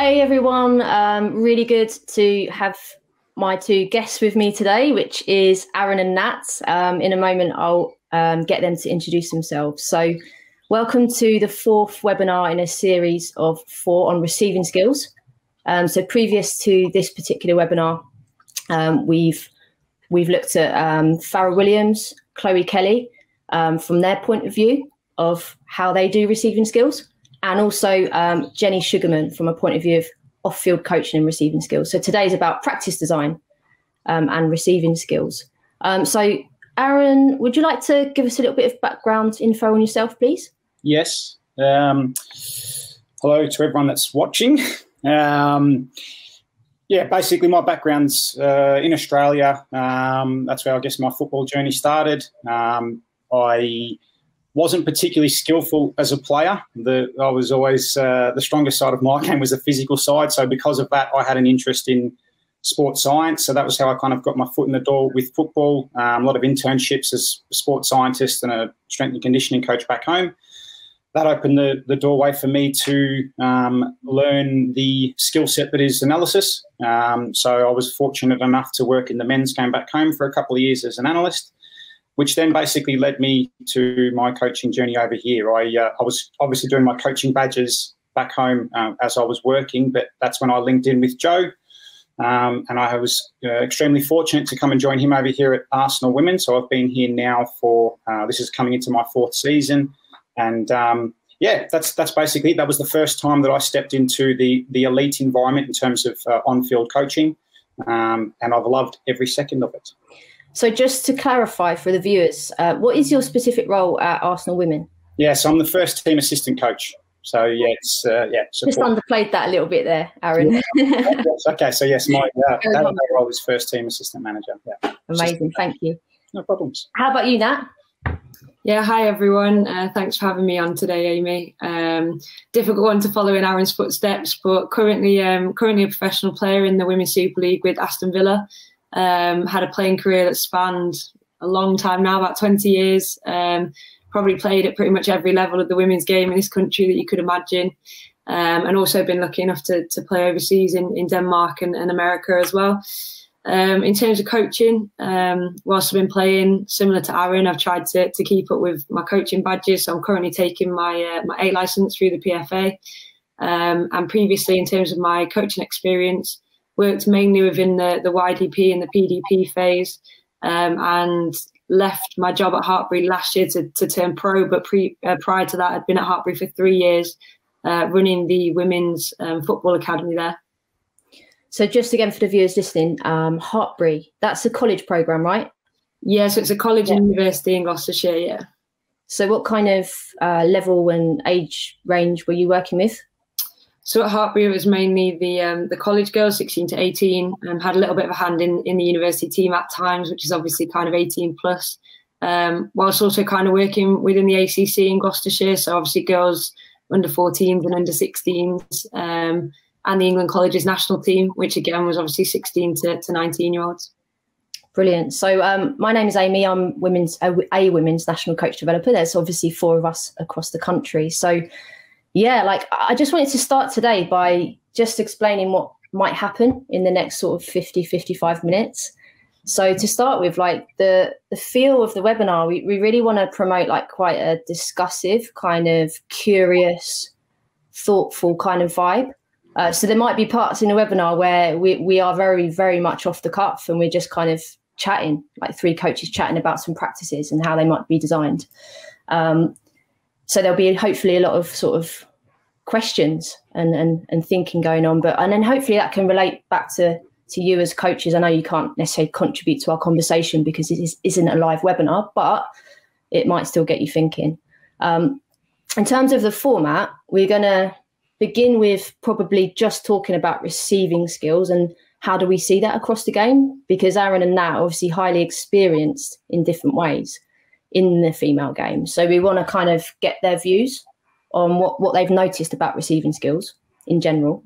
Hey everyone, really good to have my two guests with me today, which is Aaron and Nat. In a moment, I'll get them to introduce themselves. So welcome to the fourth webinar in a series of 4 on receiving skills. So previous to this particular webinar, we've looked at Farrah Williams, Chloe Kelly, from their point of view of how they do receiving skills. And also Jenny Sugarman from a point of view of off-field coaching and receiving skills. So today is about practice design and receiving skills. So Aaron, would you like to give us a little bit of background info on yourself, please? Yes. Hello to everyone that's watching. Yeah, basically my background's in Australia. That's where I guess my football journey started. I wasn't particularly skillful as a player. I was always, the strongest side of my game was the physical side. So because of that, I had an interest in sports science. So that was how I kind of got my foot in the door with football. A lot of internships as a sports scientist and a strength and conditioning coach back home. That opened the doorway for me to learn the skill set that is analysis. So I was fortunate enough to work in the men's game back home for a couple of years as an analyst, which then basically led me to my coaching journey over here. I was obviously doing my coaching badges back home as I was working, but that's when I linked in with Joe. And I was extremely fortunate to come and join him over here at Arsenal Women. So I've been here now for, this is coming into my 4th season. And yeah, that's basically, that was the first time that I stepped into the elite environment in terms of on-field coaching. And I've loved every second of it. So just to clarify for the viewers, what is your specific role at Arsenal Women? Yeah, so I'm the first team assistant coach. So yeah, it's support. Just underplayed that a little bit there, Aaron. Yeah. Okay, so yes, my role is first team assistant manager. Yeah. Amazing, thank you. No problems. How about you, Nat? Yeah, hi everyone. Thanks for having me on today, Amy. Difficult one to follow in Aaron's footsteps, but currently a professional player in the Women's Super League with Aston Villa. Had a playing career that spanned a long time now, about 20 years. Probably played at pretty much every level of the women's game in this country that you could imagine. And also been lucky enough to play overseas in Denmark and America as well. In terms of coaching, whilst I've been playing, similar to Aaron, I've tried to keep up with my coaching badges. So I'm currently taking my A licence through the PFA. And previously, in terms of my coaching experience, worked mainly within the YDP and the PDP phase, and left my job at Hartpury last year to turn pro. But prior to that, I'd been at Hartpury for 3 years, running the women's football academy there. So just again for the viewers listening, Hartpury, that's a college programme, right? Yeah, so it's a college and university in Gloucestershire, yeah. So what kind of level and age range were you working with? So at Hartpury, it was mainly the college girls, 16 to 18, had a little bit of a hand in the university team at times, which is obviously kind of 18 plus, whilst also kind of working within the ACC in Gloucestershire. So obviously girls under 14s and under 16s, and the England Colleges national team, which again was obviously 16 to 19-year-olds. Brilliant. So my name is Amy. I'm a women's national coach developer. There's obviously 4 of us across the country. So yeah, like I just wanted to start today by just explaining what might happen in the next sort of 55 minutes. So to start with, like the feel of the webinar, we really want to promote like quite a discussive, kind of curious, thoughtful kind of vibe. So there might be parts in the webinar where we are very, very much off the cuff and we're just kind of chatting, like 3 coaches chatting about some practices and how they might be designed. So there'll be hopefully a lot of sort of questions and thinking going on, and then hopefully that can relate back to you as coaches. I know you can't necessarily contribute to our conversation because it isn't a live webinar, but it might still get you thinking. In terms of the format, we're going to begin with probably just talking about receiving skills and how do we see that across the game, because Aaron and Nat are obviously highly experienced in different ways in the female game. So we want to kind of get their views on what they've noticed about receiving skills in general.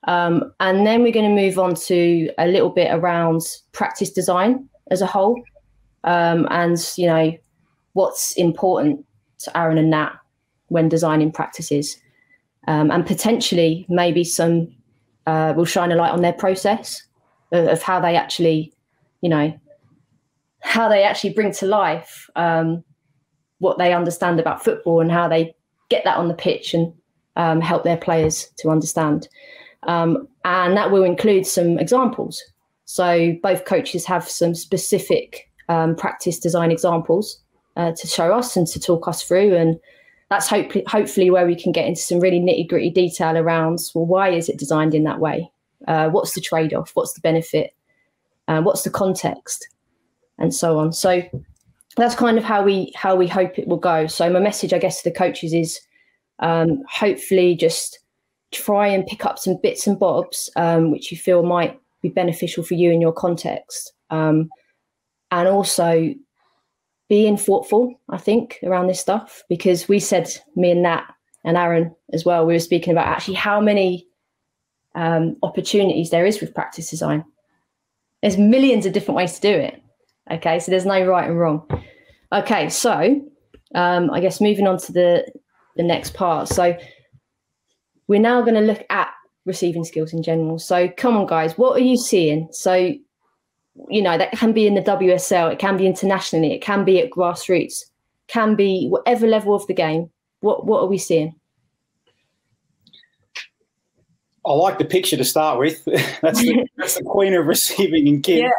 And then we're going to move on to a little bit around practice design as a whole, and, you know, what's important to Aaron and Nat when designing practices, and potentially maybe some will shine a light on their process of how they actually, how they actually bring to life what they understand about football and how they get that on the pitch and help their players to understand. And that will include some examples. So both coaches have some specific practice design examples to show us and to talk us through. And that's hopefully where we can get into some really nitty-gritty detail around, well, why is it designed in that way? What's the trade-off? What's the benefit? What's the context? And so on. So that's kind of how we hope it will go. So my message, I guess, to the coaches is hopefully just try and pick up some bits and bobs which you feel might be beneficial for you in your context. And also being thoughtful, I think, around this stuff, because we said, me and Nat and Aaron as well, we were speaking about actually how many opportunities there is with practice design. There's millions of different ways to do it. Okay, so there's no right and wrong. Okay, so I guess moving on to the next part. So we're now going to look at receiving skills in general. So come on, guys, what are you seeing? So, that can be in the WSL, it can be internationally, it can be at grassroots, can be whatever level of the game. What are we seeing? I like the picture to start with. That's the queen of receiving in Kim.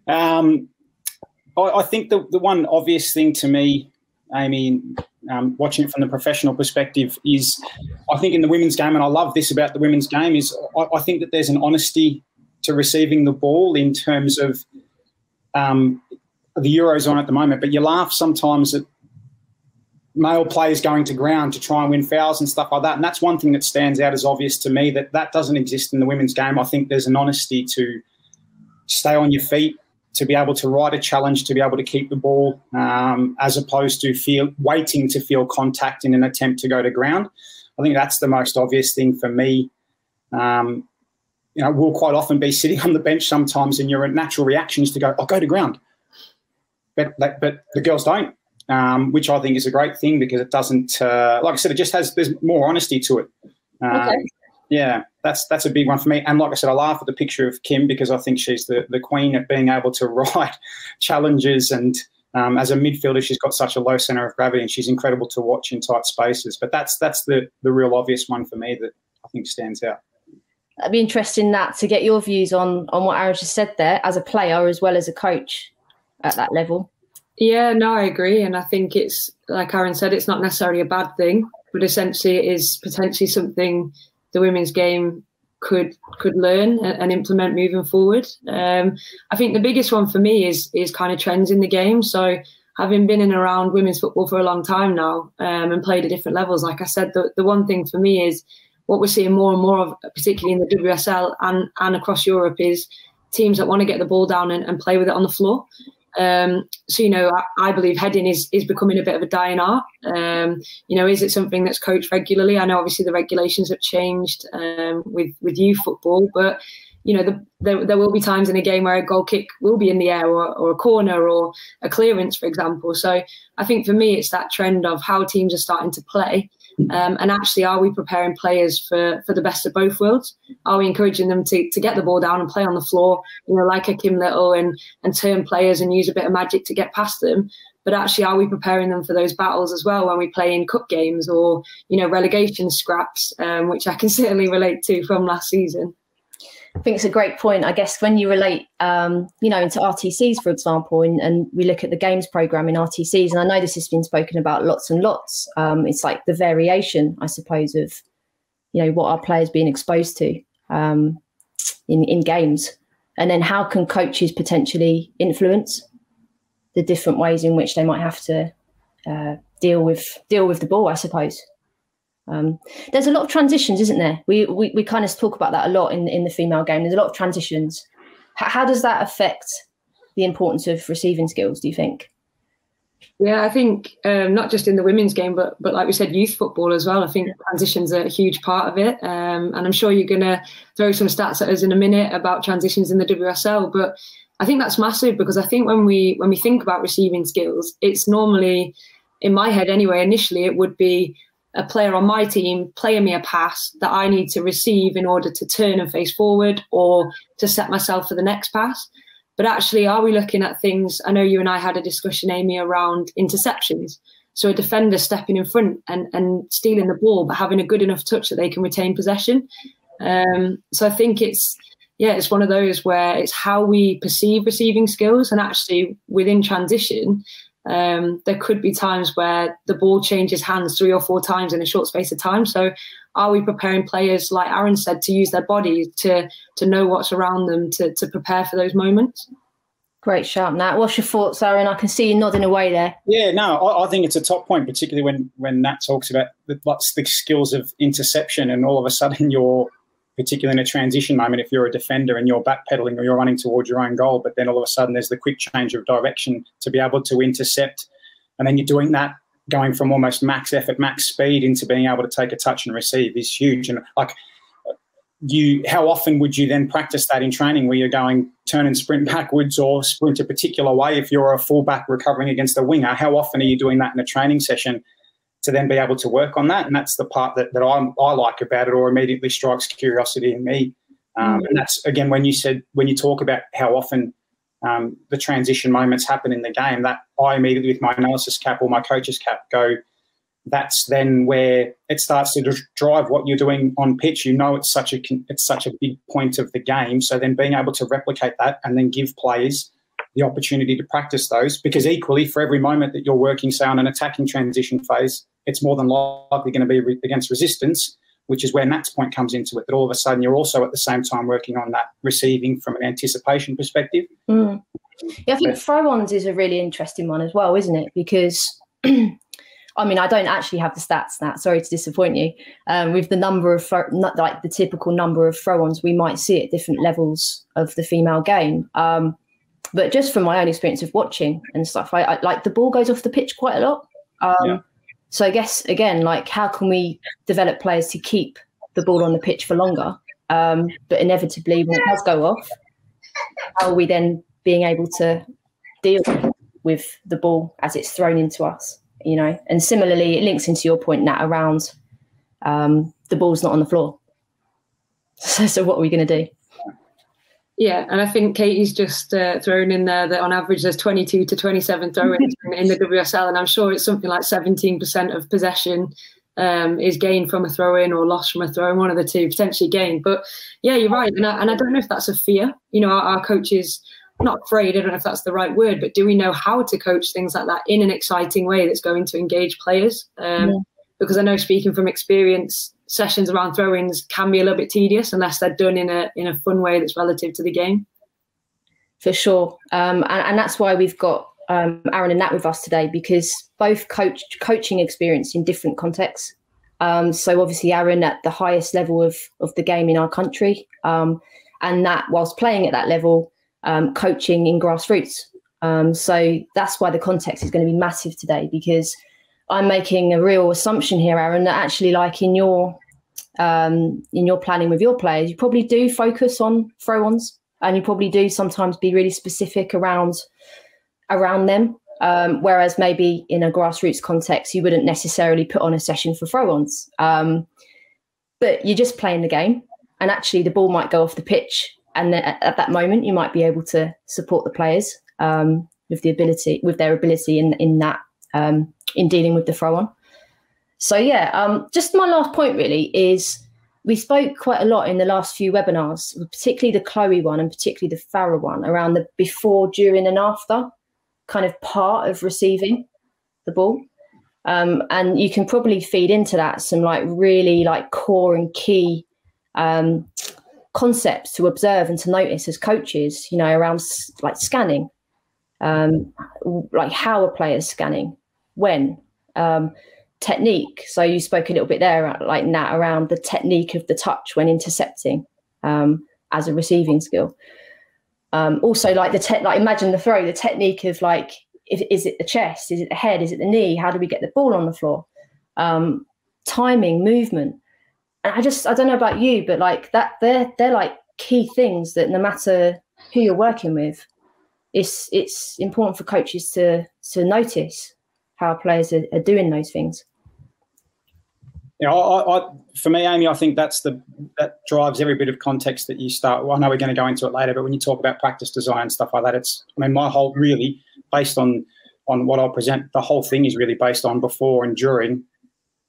Yeah. I think the one obvious thing to me, Amy, watching it from the professional perspective, is I think in the women's game, and I love this about the women's game, is I think that there's an honesty to receiving the ball in terms of the Euros on at the moment. But you laugh sometimes at male players going to ground to try and win fouls and stuff like that. And that's one thing that stands out as obvious to me, that doesn't exist in the women's game. I think there's an honesty to stay on your feet, to be able to ride a challenge, to be able to keep the ball, as opposed to waiting to feel contact in an attempt to go to ground. I think that's the most obvious thing for me. We'll quite often be sitting on the bench sometimes and your natural reaction is to go, go to ground. But the girls don't, which I think is a great thing because it doesn't, like I said, there's more honesty to it. Okay. Yeah, that's a big one for me. And like I said, I laugh at the picture of Kim because I think she's the queen at being able to ride challenges. And as a midfielder, she's got such a low centre of gravity and she's incredible to watch in tight spaces. But that's the real obvious one for me that I think stands out. That'd be interesting, Nat, to get your views on what Aaron just said there as a player as well as a coach at that level. Yeah, no, I agree. And I think it's, like Aaron said, it's not necessarily a bad thing, but essentially it is potentially something the women's game could learn and implement moving forward. I think the biggest one for me is kind of trends in the game. So having been in and around women's football for a long time now and played at different levels, like I said, the one thing for me is what we're seeing more and more of, particularly in the WSL and across Europe, is teams that want to get the ball down and play with it on the floor. So, I believe heading is becoming a bit of a dying art. Is it something that's coached regularly? I know obviously the regulations have changed with youth football, but, there will be times in a game where a goal kick will be in the air or a corner or a clearance, for example. So I think for me, it's that trend of how teams are starting to play. And actually, are we preparing players for the best of both worlds? Are we encouraging them to get the ball down and play on the floor, like a Kim Little and turn players and use a bit of magic to get past them? But actually, are we preparing them for those battles as well when we play in cup games or, relegation scraps, which I can certainly relate to from last season? I think it's a great point. I guess when you relate, into RTCs, for example, and we look at the games program in RTCs, and I know this has been spoken about lots and lots. It's like the variation, I suppose, of, what our players being exposed to in games. And then how can coaches potentially influence the different ways in which they might have to deal with the ball, I suppose. There's a lot of transitions, isn't there? We kind of talk about that a lot in the female game. There's a lot of transitions. How does that affect the importance of receiving skills, do you think? Yeah, I think not just in the women's game, but like we said, youth football as well. I think transitions are a huge part of it. And I'm sure you're going to throw some stats at us in a minute about transitions in the WSL. But I think that's massive because I think when we think about receiving skills, it's normally, in my head anyway, initially it would be a player on my team playing me a pass that I need to receive in order to turn and face forward or to set myself for the next pass. But actually, are we looking at things? I know you and I had a discussion, Amy, around interceptions. So a defender stepping in front and stealing the ball, but having a good enough touch that they can retain possession. So I think it's one of those where it's how we perceive receiving skills. And actually within transition, there could be times where the ball changes hands 3 or 4 times in a short space of time. So are we preparing players, like Aaron said, to use their bodies to know what's around them, to prepare for those moments? Great shout, Nat. What's your thoughts, Aaron? I can see you nodding away there. Yeah, no, I think it's a top point, particularly when Nat talks about the skills of interception, and all of a sudden you're, particularly in a transition moment, if you're a defender and you're backpedaling or you're running towards your own goal, but then all of a sudden there's the quick change of direction to be able to intercept, and then you're doing that, going from almost max effort, max speed into being able to take a touch and receive is huge. And like, how often would you then practice that in training, where you're going turn and sprint backwards or sprint a particular way? If you're a fullback recovering against a winger, how often are you doing that in a training session to then be able to work on that? And that's the part that I like about it, or immediately strikes curiosity in me. And that's, again, when you talk about how often the transition moments happen in the game, that I immediately, with my analysis cap or my coach's cap, go, that's then where it starts to drive what you're doing on pitch. You know, it's such a big point of the game. So then being able to replicate that and then give players the opportunity to practice those, because equally for every moment that you're working, say, on an attacking transition phase, it's more than likely going to be against resistance, which is where Nat's point comes into it, that all of a sudden you're also at the same time working on that receiving from an anticipation perspective. Yeah, I think throw-ons is a really interesting one as well, isn't it? Because I mean, I don't actually have the stats, Nat, sorry to disappoint you, with the number of, like the typical number of throw-ons we might see at different levels of the female game. But just from my own experience of watching and stuff, I like the ball goes off the pitch quite a lot. So I guess, again, like, how can we develop players to keep the ball on the pitch for longer? But inevitably, when it does go off, how are we then being able to deal with the ball as it's thrown into us? You know, and similarly, it links into your point, Nat, around the ball's not on the floor. So what are we going to do? Yeah, and I think Katie's just thrown in there that on average there's 22 to 27 throw-ins in the WSL, and I'm sure it's something like 17% of possession is gained from a throw-in or lost from a throw-in, one of the two, potentially gained. But yeah, you're right, and I don't know if that's a fear. You know, our coaches, not afraid, I don't know if that's the right word, but do we know how to coach things like that in an exciting way that's going to engage players? Because I know, speaking from experience, sessions around throw-ins can be a little bit tedious unless they're done in a fun way that's relative to the game. For sure. And that's why we've got Aaron and Nat with us today, because both coaching experience in different contexts. So obviously Aaron at the highest level of the game in our country, and Nat, whilst playing at that level, coaching in Grassroots. So that's why the context is going to be massive today, because I'm making a real assumption here, Aaron, that actually, like, in your planning with your players, you probably do focus on throw-ons, and you probably do sometimes be really specific around them. Whereas maybe in a Grassroots context, you wouldn't necessarily put on a session for throw-ons. But you're just playing the game, and actually the ball might go off the pitch, and at that moment you might be able to support the players with their ability in that. In dealing with the throw-on. So yeah, just my last point really is, we spoke quite a lot in the last few webinars, particularly the Chloe one and particularly the Farah one, around the before, during and after kind of part of receiving the ball. And you can probably feed into that some like really like core and key concepts to observe and to notice as coaches, you know, around like scanning, like how are players scanning, when, technique. So you spoke a little bit there, like Nat, around the technique of the touch when intercepting as a receiving skill. Also, like like imagine the throw, the technique of like, is it the chest, is it the head, is it the knee? How do we get the ball on the floor? Timing, movement. And I don't know about you, but like that, they're like key things that no matter who you're working with, it's important for coaches to notice how players are doing those things. For me, Amy, I think that drives every bit of context that you start. Well, I know we're going to go into it later, but when you talk about practice design and stuff like that, my whole really based on what I'll present, the whole thing is really based on before and during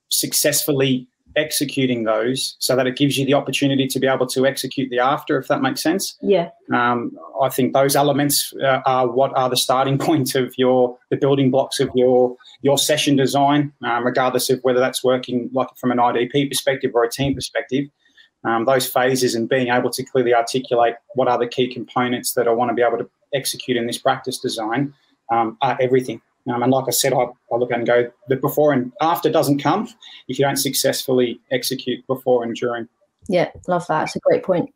successfully executing those, so that it gives you the opportunity to be able to execute the after, if that makes sense. Yeah. I think those elements are what are the starting point of the building blocks of your session design, regardless of whether that's working like from an IDP perspective or a team perspective. Those phases and being able to clearly articulate what are the key components that I want to be able to execute in this practice design are everything. And like I said, I look at it and go, the before and after doesn't come if you don't successfully execute before and during. Yeah, love that. It's a great point.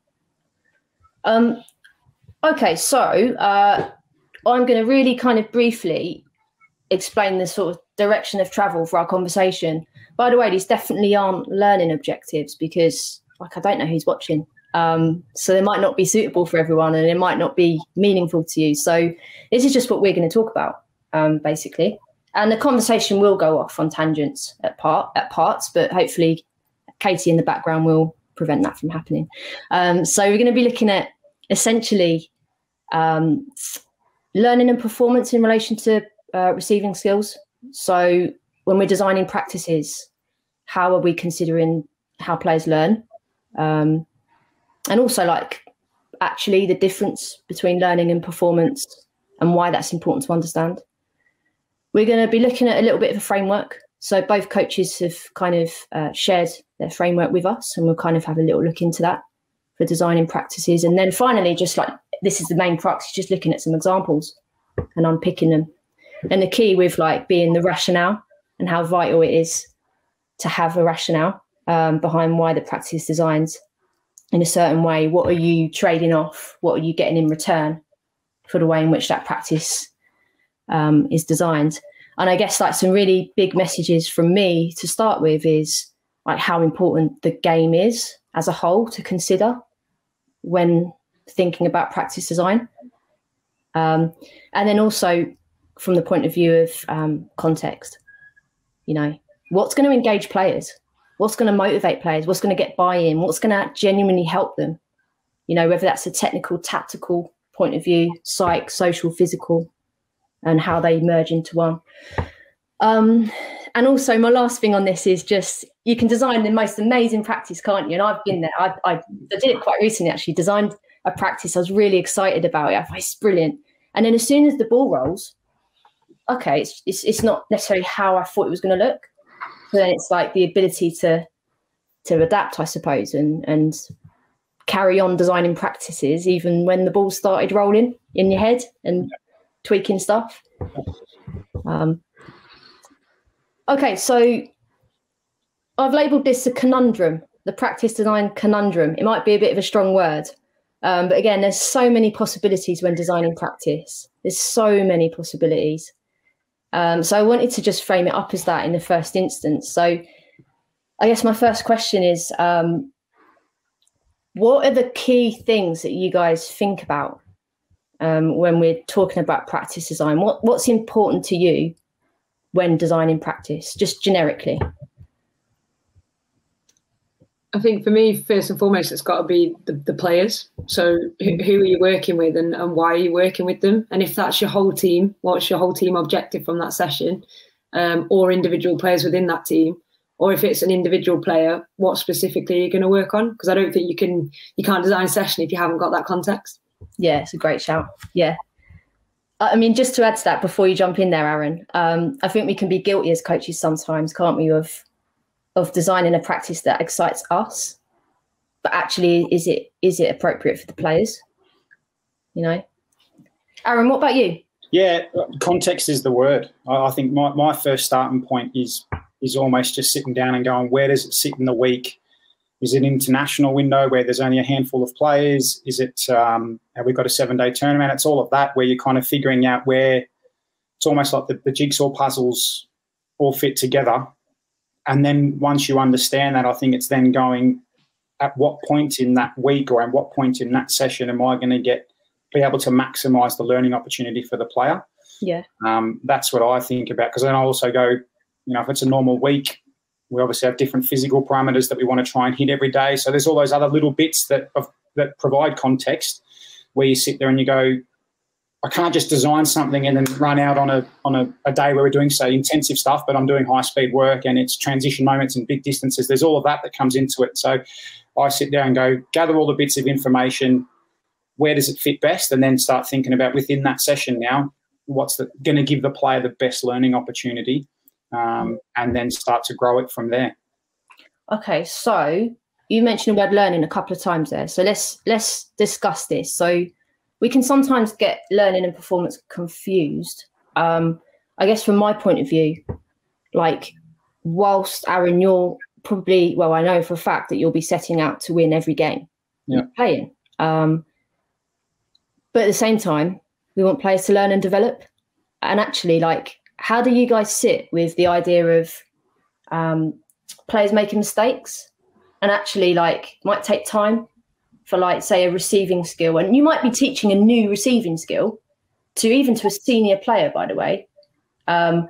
Okay, so I'm going to really kind of briefly explain the sort of direction of travel for our conversation. By the way, these definitely aren't learning objectives because, like, I don't know who's watching. So they might not be suitable for everyone and it might not be meaningful to you. So this is just what we're going to talk about. Basically, and the conversation will go off on tangents at parts, but hopefully Katie in the background will prevent that from happening. So we're going to be looking at essentially learning and performance in relation to receiving skills. So when we're designing practices, how are we considering how players learn, and also like actually the difference between learning and performance and why that's important to understand. We're going to be looking at a little bit of a framework. So both coaches have kind of shared their framework with us, and we'll kind of have a little look into that for designing practices. And then finally, just like this is the main crux, just looking at some examples and unpicking them. And the key with like being the rationale and how vital it is to have a rationale behind why the practice is designed in a certain way. What are you trading off? What are you getting in return for the way in which that practice is designed? And I guess like some really big messages from me to start with is like how important the game is as a whole to consider when thinking about practice design. And then also from the point of view of context, you know, what's going to engage players? What's going to motivate players? What's going to get buy-in? What's going to genuinely help them? You know, whether that's a technical, tactical point of view, psych, social, physical, and how they merge into one. And also my last thing on this is just, you can design the most amazing practice, can't you? And I've been there. I did it quite recently, actually, designed a practice. I was really excited about it. I thought it's brilliant. And then as soon as the ball rolls, okay, it's not necessarily how I thought it was going to look. So then it's like the ability to adapt, I suppose, and carry on designing practices even when the ball started rolling in your head and tweaking stuff. Okay, so I've labelled this a conundrum, the practice design conundrum. It might be a bit of a strong word, but again, there's so many possibilities when designing practice. There's so many possibilities. So I wanted to just frame it up as that in the first instance. So I guess my first question is, what are the key things that you guys think about when we're talking about practice design? What's important to you when designing practice, just generically? I think for me, first and foremost, it's got to be the players. So who are you working with and why are you working with them? And if that's your whole team, what's your whole team objective from that session, or individual players within that team? Or if it's an individual player, what specifically are you going to work on? Because I don't think you can't design a session if you haven't got that context. Yeah, it's a great shout. Yeah. I mean, just to add to that before you jump in there, Aaron, I think we can be guilty as coaches sometimes, can't we, of designing a practice that excites us, but actually is it appropriate for the players? You know? Aaron, what about you? Yeah, context is the word. I think my first starting point is almost just sitting down and going, where does it sit in the week? Is it an international window where there's only a handful of players? Is it, have we got a 7-day tournament? It's all of that where you're kind of figuring out where it's almost like the jigsaw puzzles all fit together. And then once you understand that, I think it's then going, at what point in that week or at what point in that session am I going to be able to maximise the learning opportunity for the player? Yeah. That's what I think about, because then I also go, you know, if it's a normal week, We obviously have different physical parameters that we want to try and hit every day. So there's all those other little bits that provide context where you sit there and you go, I can't just design something and then run out on a day where we're doing, say, intensive stuff, but I'm doing high-speed work and it's transition moments and big distances. There's all of that comes into it. So I sit there and go, gather all the bits of information, where does it fit best, and then start thinking about within that session now, what's going to give the player the best learning opportunity, and then start to grow it from there. Okay, so you mentioned the word learning a couple of times there. So let's discuss this. So we can sometimes get learning and performance confused. I guess from my point of view, like, whilst Aaron, you're probably, well, I know for a fact that you'll be setting out to win every game you're playing. But at the same time, we want players to learn and develop. And actually, like, how do you guys sit with the idea of players making mistakes? And actually, like, might take time for, like, say, a receiving skill. And you might be teaching a new receiving skill to a senior player, by the way. And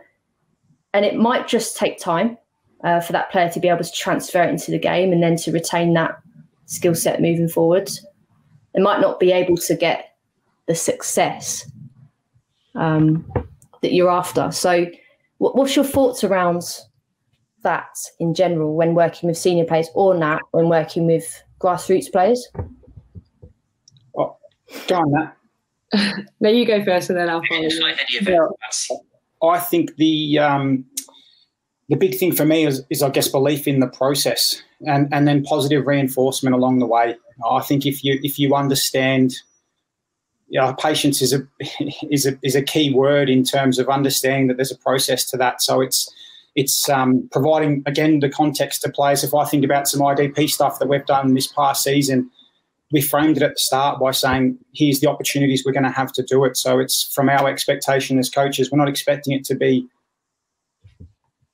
it might just take time for that player to be able to transfer it into the game and then to retain that skill set moving forward. They might not be able to get the success that you're after. So what's your thoughts around that in general when working with senior players, or now when working with grassroots players? Well, go on, Matt. No, you go first and then I'll follow. I think the big thing for me is I guess belief in the process and then positive reinforcement along the way. I think if you understand, patience is a key word in terms of understanding that there's a process to that. So it's providing, again, the context to players. If I think about some IDP stuff that we've done this past season, we framed it at the start by saying, here's the opportunities we're going to have to do it. So it's from our expectation as coaches. We're not expecting it to be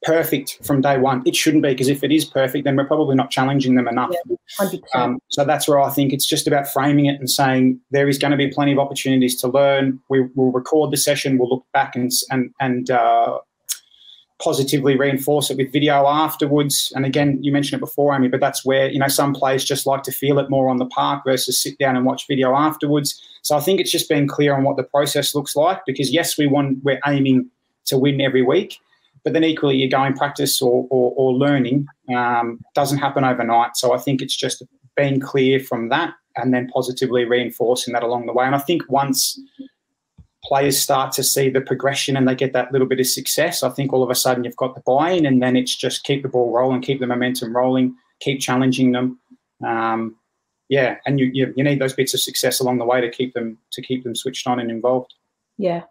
perfect from day one. It shouldn't be, because if it is perfect, then we're probably not challenging them enough. Yeah, 100%. So that's where I think it's just about framing it and saying there is going to be plenty of opportunities to learn. We'll record the session. We'll look back and positively reinforce it with video afterwards. And again, you mentioned it before, Amy, but that's where, some players just like to feel it more on the park versus sit down and watch video afterwards. So I think it's just being clear on what the process looks like, because yes, we're aiming to win every week, but then equally you're going practice or learning doesn't happen overnight. So I think it's just being clear from that and then positively reinforcing that along the way. And I think once players start to see the progression and they get that little bit of success, I think all of a sudden you've got the buy-in, and then it's just keep the ball rolling, keep the momentum rolling, keep challenging them. And you need those bits of success along the way to keep them switched on and involved. Yeah.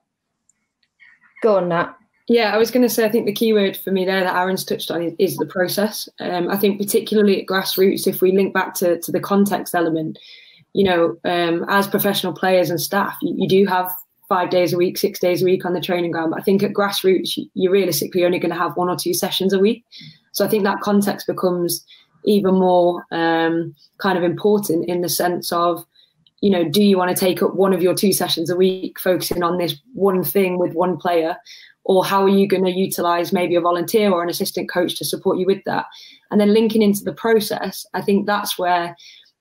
Go on, Nat. Yeah, I was going to say, I think the key word for me there that Aaron's touched on is the process. I think particularly at grassroots, if we link back to the context element, as professional players and staff, you do have 5 days a week, 6 days a week on the training ground. But I think at grassroots, you're realistically only going to have 1 or 2 sessions a week. So I think that context becomes even more kind of important in the sense of, do you want to take up 1 of your 2 sessions a week focusing on this one thing with one player? Or how are you going to utilise maybe a volunteer or an assistant coach to support you with that? And then linking into the process, I think that's where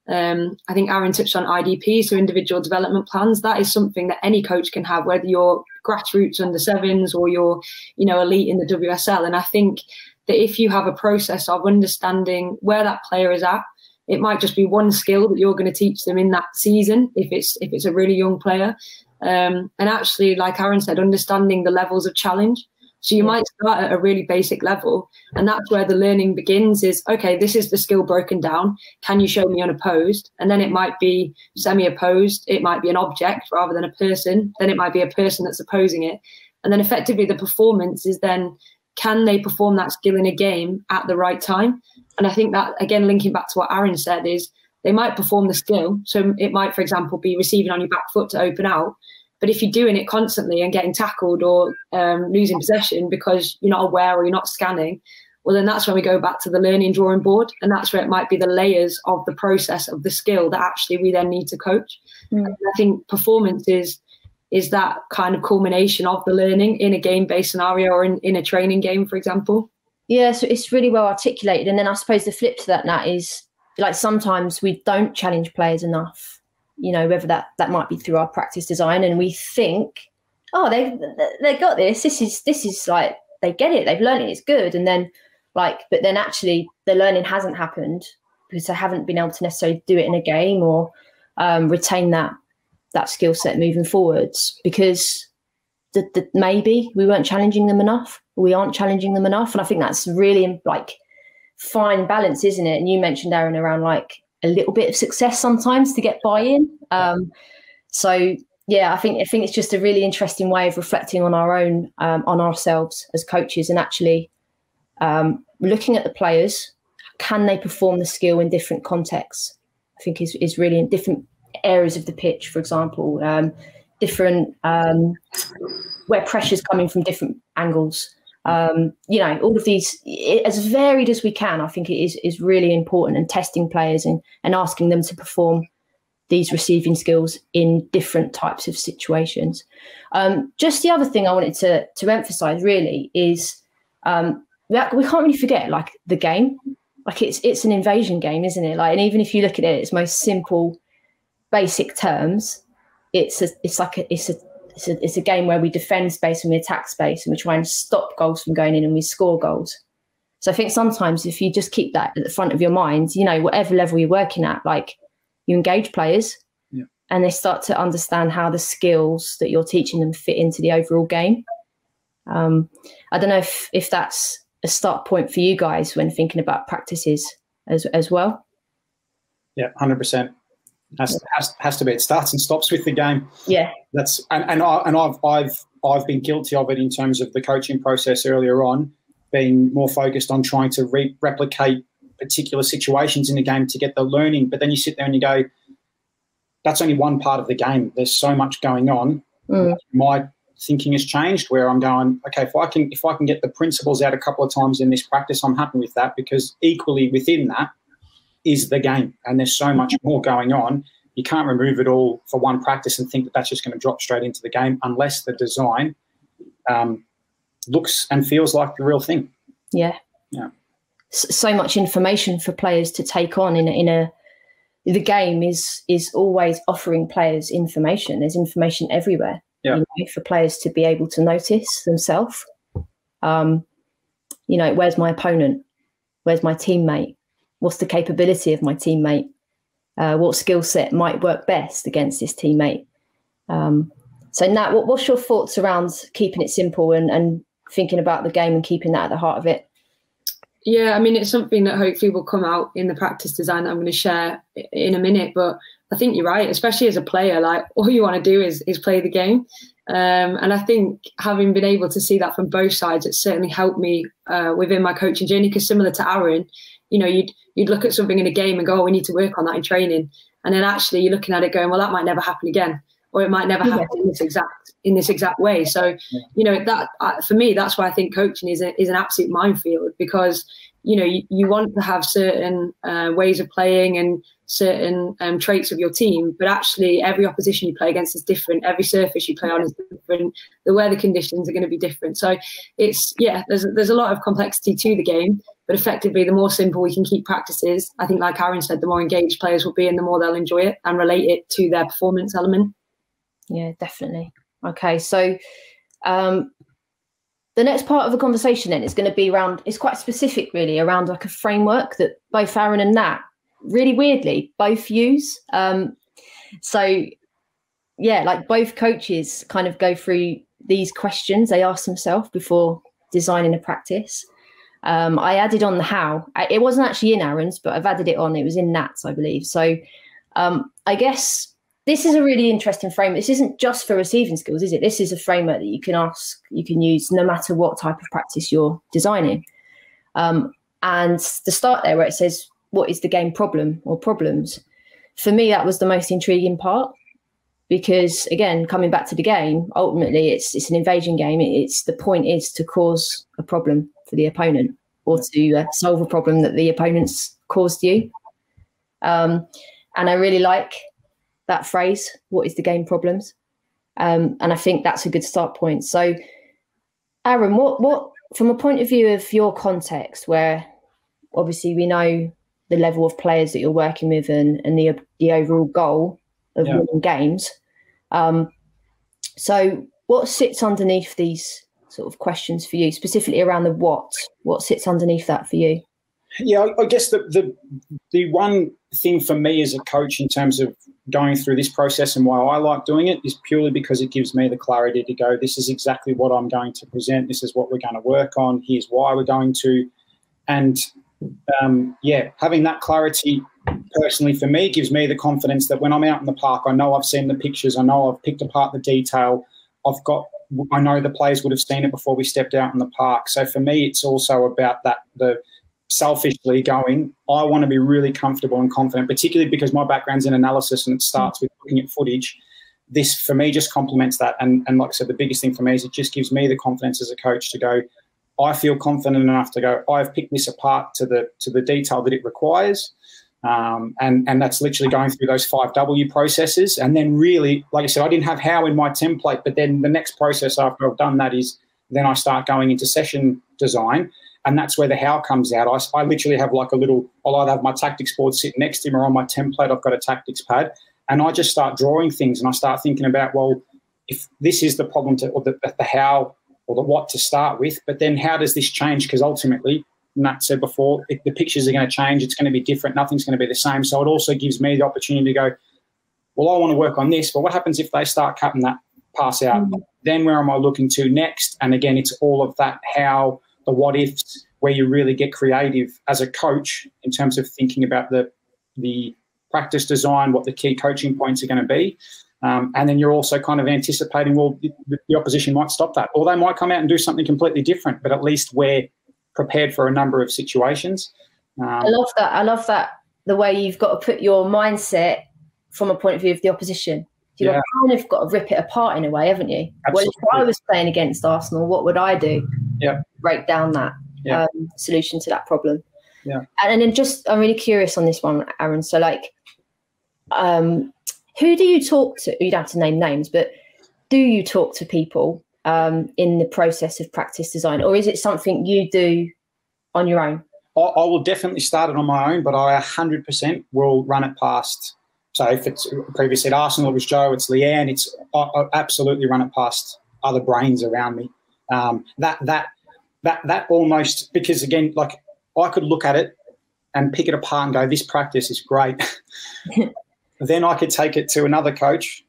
I think Aaron touched on IDP, so individual development plans. That is something that any coach can have, whether you're grassroots under sevens or you're, elite in the WSL. And I think that if you have a process of understanding where that player is at, it might just be one skill that you're going to teach them in that season, if it's a really young player. And actually, like Aaron said, understanding the levels of challenge. So you might start at a really basic level, and that's where the learning begins is, okay, this is the skill broken down. Can you show me unopposed? And then it might be semi-opposed. It might be an object rather than a person. Then it might be a person that's opposing it. And then effectively the performance is then, can they perform that skill in a game at the right time? And I think that, again, linking back to what Aaron said, is they might perform the skill. So it might, for example, be receiving on your back foot to open out. But if you're doing it constantly and getting tackled or losing possession because you're not aware or you're not scanning, well, then that's when we go back to the learning drawing board. And that's where it might be the layers of the process of the skill that actually we then need to coach. And I think performance is that kind of culmination of the learning in a game-based scenario or in a training game, for example. Yeah, so it's really well articulated. And then I suppose the flip to that, Nat, is like sometimes we don't challenge players enough, you know, whether that might be through our practice design, and we think, oh, they got this. This is like, they get it. They've learned it. It's good. And then but then actually the learning hasn't happened because they haven't been able to necessarily do it in a game or retain that skill set moving forwards because maybe we weren't challenging them enough. We aren't challenging them enough. And I think that's really like fine balance, isn't it? And you mentioned, Aaron, around like a little bit of success sometimes to get buy-in. So yeah, I think it's just a really interesting way of reflecting on our own, on ourselves as coaches, and actually looking at the players. Can they perform the skill in different contexts? I think is really in different areas of the pitch, for example, different where pressure's coming from different angles. You know, all of these, as varied as we can, I think it is really important, and testing players and asking them to perform these receiving skills in different types of situations. Just the other thing I wanted to emphasize really is we can't really forget like the game. Like it's an invasion game, isn't it? Like, and even if you look at it, its most simple, basic terms, it's a game where we defend space and we attack space, and we try and stop goals from going in, and we score goals. So I think sometimes if you just keep that at the front of your mind, you know, whatever level you're working at, like you engage players, and they start to understand how the skills that you're teaching them fit into the overall game. I don't know if that's a start point for you guys when thinking about practices as well. Yeah, 100%. Has to be. It starts and stops with the game. Yeah, that's and I've been guilty of it in terms of the coaching process earlier on, being more focused on trying to replicate particular situations in the game to get the learning. But then you sit there and you go, that's only one part of the game. There's so much going on. My thinking has changed where I'm going, okay, if I can get the principles out a couple of times in this practice, I'm happy with that, because equally within that is the game, and there's so much more going on. You can't remove it all for one practice and think that that's just going to drop straight into the game unless the design looks and feels like the real thing. Yeah. So much information for players to take on the game is always offering players information. There's information everywhere. You know, for players to be able to notice themselves. You know, where's my opponent? Where's my teammate? What's the capability of my teammate? What skill set might work best against this teammate? So Nat, what's your thoughts around keeping it simple and thinking about the game and keeping that at the heart of it? Yeah, I mean, it's something that hopefully will come out in the practice design that I'm going to share in a minute. But I think you're right, especially as a player, like all you want to do is play the game. And I think having been able to see that from both sides, it's certainly helped me within my coaching journey, because similar to Aaron, you know, you'd look at something in a game and go, oh, we need to work on that in training. And then actually you're looking at it going, well, that might never happen again, or it might never happen in this exact way. So, you know, that for me, that's why I think coaching is an absolute minefield, because, you know, you want to have certain ways of playing and certain traits of your team, but actually every opposition you play against is different. Every surface you play on is different. The weather conditions are going to be different. So it's, there's a lot of complexity to the game, but effectively the more simple we can keep practices, I think, like Aaron said, the more engaged players will be and the more they'll enjoy it and relate it to their performance element. Yeah, definitely. Okay, so the next part of the conversation then is going to be around, it's quite specific really, around like a framework that both Aaron and Nat really weirdly both use. So yeah, like both coaches kind of go through these questions they ask themselves before designing a practice. I added on the how. It wasn't actually in Aaron's, but I've added it on. It was in Nat's, I believe. So I guess this is a really interesting framework. This isn't just for receiving skills, is it? This is a framework that you can use no matter what type of practice you're designing. And to start there, where it says, what is the game problem or problems? For me, that was the most intriguing part, because again, coming back to the game, ultimately it's an invasion game. The point is to cause a problem for the opponent, or to solve a problem that the opponent's caused you. And I really like that phrase, what is the game problems? And I think that's a good start point. So Aaron, what from a point of view of your context, where obviously we know the level of players that you're working with and the overall goal of winning games. So what sits underneath these sort of questions for you, specifically around the what? What sits underneath that for you? Yeah, I guess the one thing for me as a coach in terms of going through this process and why I like doing it is purely because it gives me the clarity to go, this is exactly what I'm going to present. This is what we're going to work on. Here's why we're going to. And, having that clarity personally for me gives me the confidence that when I'm out in the park, I know I've seen the pictures. I know I've picked apart the detail. I know the players would have seen it before we stepped out in the park. So for me, it's also about the selfishly going, I want to be really comfortable and confident, particularly because my background's in analysis and it starts with looking at footage. This, for me, just complements that. And like I said, the biggest thing for me is it just gives me the confidence as a coach to go, I feel confident enough to go, I've picked this apart to the detail that it requires. And that's literally going through those 5W processes. And then really, like I said, I didn't have how in my template, but then the next process after I've done that is then I start going into session design. And that's where the how comes out. I literally have like I'll either have my tactics board sitting next to me or on my template, I've got a tactics pad. And I just start drawing things and I start thinking about, well, if this is the problem or the how or the what to start with, but then how does this change? Because ultimately, Nat said before, the pictures are going to change. It's going to be different. Nothing's going to be the same. So it also gives me the opportunity to go, well, I want to work on this, but what happens if they start cutting that pass out? Then where am I looking to next? And again, it's all of that how, the what ifs, where you really get creative as a coach in terms of thinking about the practice design, what the key coaching points are going to be. And then you're also kind of anticipating, well, the opposition might stop that, or they might come out and do something completely different, but at least we're prepared for a number of situations. I love that. I love that, the way you've got to put your mindset from a point of view of the opposition. You've kind of got to rip it apart in a way, haven't you? Absolutely. Well, if I was playing against Arsenal, what would I do? Break down that solution to that problem. And then I'm really curious on this one, Aaron. So like, who do you talk to? You don't have to name names, but do you talk to people in the process of practice design, or is it something you do on your own? I will definitely start it on my own, but I 100% will run it past. So if it's previously at Arsenal, it was Joe, it's Leanne, I absolutely run it past other brains around me. That almost, because again, like I could look at it and pick it apart and go, this practice is great. Then I could take it to another coach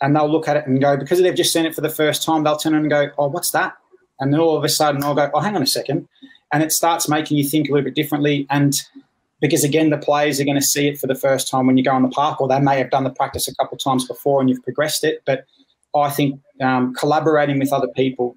and they'll look at it and go, because they've just seen it for the first time, they'll turn around and go, oh, what's that? And then all of a sudden I'll go, oh, hang on a second. And it starts making you think a little bit differently. And because, again, the players are going to see it for the first time when you go in the park, or they may have done the practice a couple of times before and you've progressed it. But I think collaborating with other people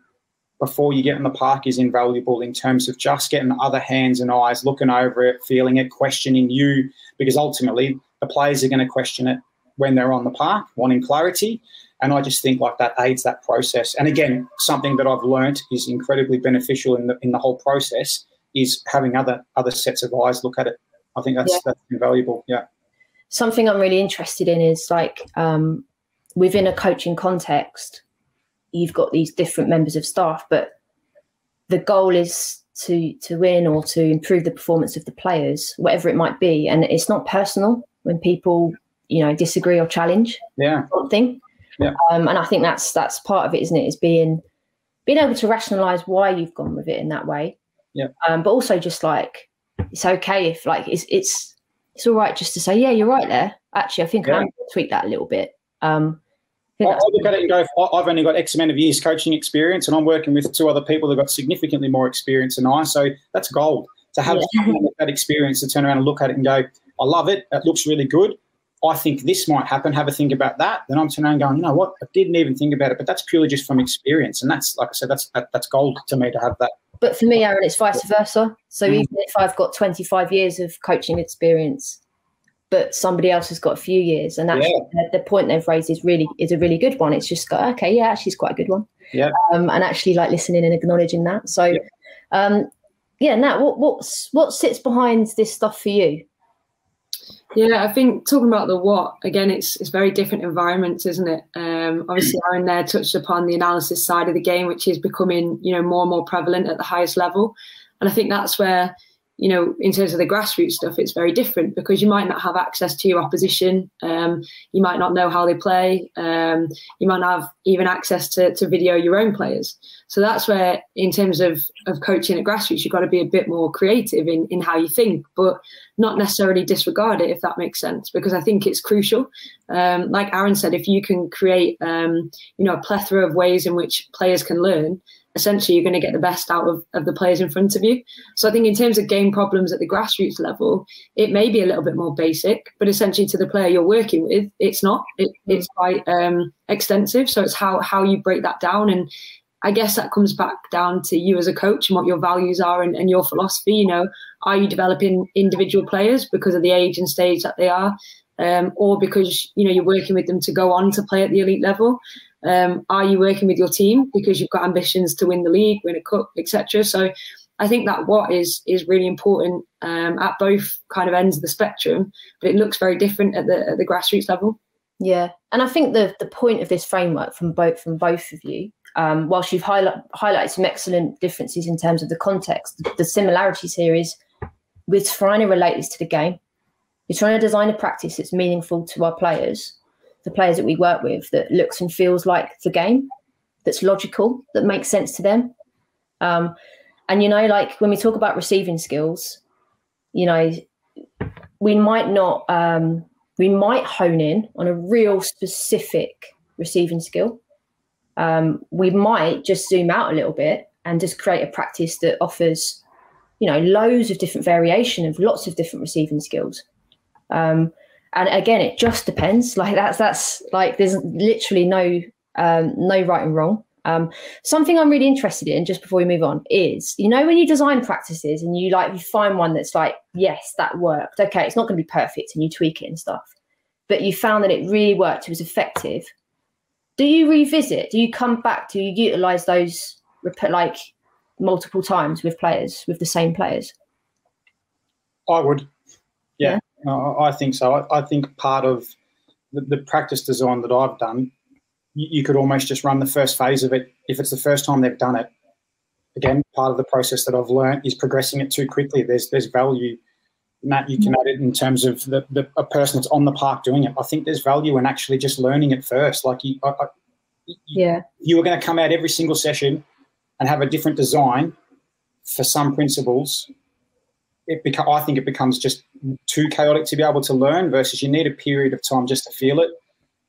before you get in the park is invaluable in terms of just getting other hands and eyes, looking over it, feeling it, questioning you, because ultimately the players are going to question it when they're on the park, wanting clarity. And I just think like that aids that process. And again, something that I've learned is incredibly beneficial in the whole process is having other sets of eyes look at it. I think that's invaluable. Yeah. Something I'm really interested in is like within a coaching context, you've got these different members of staff, but the goal is to win or to improve the performance of the players, whatever it might be. And it's not personal when people, disagree or challenge something. Yeah. And I think that's part of it, isn't it? Is being able to rationalize why you've gone with it in that way. Yeah. But also just like, it's okay if like, it's all right just to say, yeah, you're right there. Actually, I think I'm going to tweak that a little bit. I look at it and go, I've only got X amount of years coaching experience and I'm working with two other people that got significantly more experience than I. So that's gold. To have someone with that experience to turn around and look at it and go, I love it. It looks really good. I think this might happen. Have a think about that. Then I'm turning around going, you know what? I didn't even think about it, but that's purely just from experience. And that's, like I said, that's gold to me to have that. But for me, Aaron, it's vice versa. So even if I've got 25 years of coaching experience, but somebody else has got a few years, and that's the point they've raised is a really good one. It's just got, okay, yeah, actually it's quite a good one. Yeah. And actually like listening and acknowledging that. So Nat, what sits behind this stuff for you? Yeah, I think talking about the what, again, it's very different environments, isn't it? Obviously, Aaron there touched upon the analysis side of the game, which is becoming, more and more prevalent at the highest level. And I think that's where, in terms of the grassroots stuff, it's very different because you might not have access to your opposition. You might not know how they play. You might not have even access to video your own players. So that's where, in terms of coaching at grassroots, you've got to be a bit more creative in how you think, but not necessarily disregard it, if that makes sense, because I think it's crucial. Like Aaron said, if you can create, a plethora of ways in which players can learn, essentially you're going to get the best out of the players in front of you. So I think in terms of game problems at the grassroots level, it may be a little bit more basic, but essentially to the player you're working with, it's not. It's quite extensive. So it's how you break that down. And I guess that comes back down to you as a coach and what your values are and your philosophy. Are you developing individual players because of the age and stage that they are, or because you're working with them to go on to play at the elite level? Are you working with your team because you've got ambitions to win the league, win a cup, etc.? So I think that what is really important at both kind of ends of the spectrum, but it looks very different at the grassroots level. Yeah, and I think the point of this framework from both of you, whilst you've highlighted some excellent differences in terms of the context, the similarities here is we're trying to relate this to the game. We're trying to design a practice that's meaningful to our players, the players that we work with, that looks and feels like the game, that's logical, that makes sense to them. And, like when we talk about receiving skills, we might not, we might hone in on a real specific receiving skill. We might just zoom out a little bit and just create a practice that offers, loads of different variation of lots of different receiving skills. And again, it just depends. Like that's like there's literally no right and wrong. Something I'm really interested in, just before we move on, is when you design practices and you find one that's like, yes, that worked. Okay, it's not going to be perfect, and you tweak it and stuff, but you found that it really worked. It was effective. Do you revisit? Do you come back? Do you utilize those multiple times with the same players? I would. Yeah. I think so. I think part of the practice design that I've done, you could almost just run the first phase of it. If it's the first time they've done it, again, part of the process that I've learned is progressing it too quickly. There's value in that. You can add it in terms of a person that's on the park doing it. I think there's value in actually just learning it first. You were going to come out every single session and have a different design for some principles. I think it becomes just too chaotic to be able to learn, versus you need a period of time just to feel it.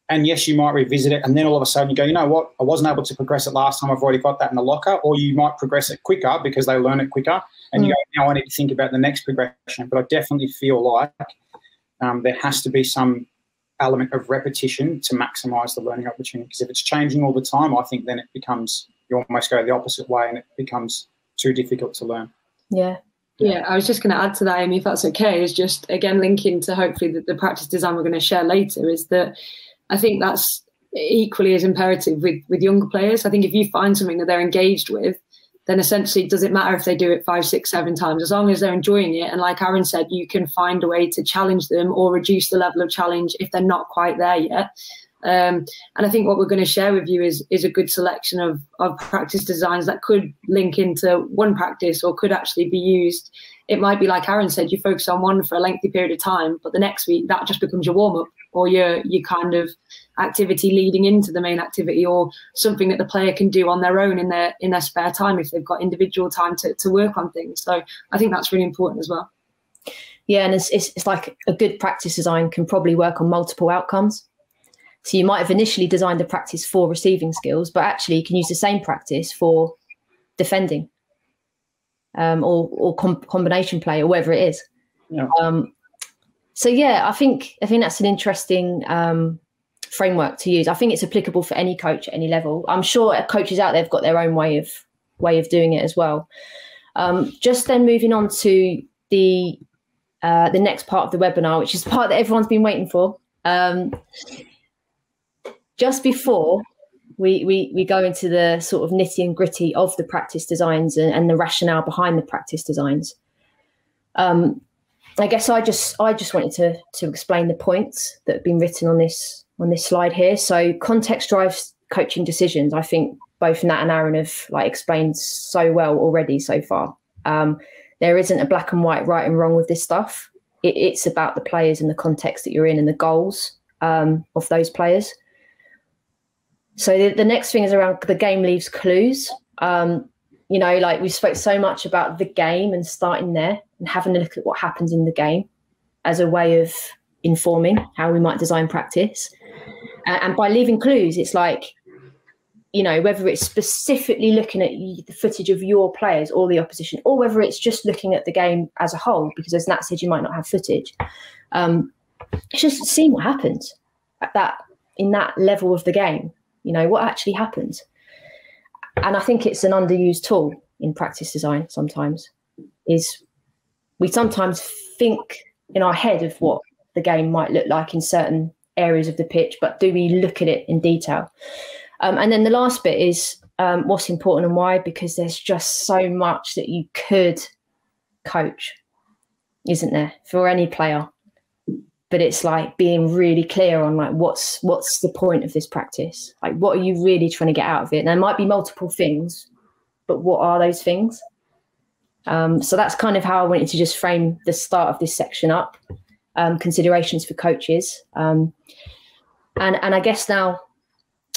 And yes, you might revisit it, and then all of a sudden you go, you know what, I wasn't able to progress it last time, I've already got that in the locker. Or you might progress it quicker because they learn it quicker, and you go, now I need to think about the next progression. But I definitely feel like there has to be some element of repetition to maximise the learning opportunity, because if it's changing all the time, I think then it becomes, you almost go the opposite way and it becomes too difficult to learn. Yeah, I was just going to add to that, Amy, if that's okay, is just, again, linking to hopefully the practice design we're going to share later, is that I think that's equally as imperative with younger players. I think if you find something that they're engaged with, then essentially it doesn't matter if they do it 5, 6, 7 times, as long as they're enjoying it. And like Aaron said, you can find a way to challenge them or reduce the level of challenge if they're not quite there yet. And I think what we're going to share with you is a good selection of practice designs that could link into one practice or could actually be used. It might be like Aaron said, you focus on one for a lengthy period of time, but the next week that just becomes your warm-up or your kind of activity leading into the main activity, or something that the player can do on their own in their spare time if they've got individual time to work on things. So I think that's really important as well. Yeah, and it's like a good practice design can probably work on multiple outcomes. So you might have initially designed a practice for receiving skills, but actually you can use the same practice for defending or combination play or whatever it is. Yeah. So yeah, I think that's an interesting framework to use. I think it's applicable for any coach at any level. I'm sure coaches out there have got their own way of doing it as well. Just then moving on to the next part of the webinar, which is the part that everyone's been waiting for. Just before we go into the sort of nitty and gritty of the practice designs and the rationale behind the practice designs, I guess I just wanted to explain the points that have been written on this slide here. So context drives coaching decisions. I think both Nat and Aaron have explained so well already so far. There isn't a black and white right and wrong with this stuff. It's about the players and the context that you're in and the goals of those players. So the next thing is around the game leaves clues. We spoke so much about the game and starting there and having a look at what happens in the game as a way of informing how we might design practice. And by leaving clues, it's whether it's specifically looking at the footage of your players or the opposition, or whether it's just looking at the game as a whole, because as Nat said, you might not have footage. It's just seeing what happens in that level of the game, what actually happens. And I think it's an underused tool in practice design sometimes, is we sometimes think in our head of what the game might look like in certain areas of the pitch, but do we look at it in detail? And then the last bit is what's important and why, because there's just so much that you could coach, isn't there, for any player? But it's being really clear on what's the point of this practice? What are you really trying to get out of it? And there might be multiple things, but what are those things? So that's kind of how I wanted to just frame the start of this section up. Considerations for coaches, and I guess now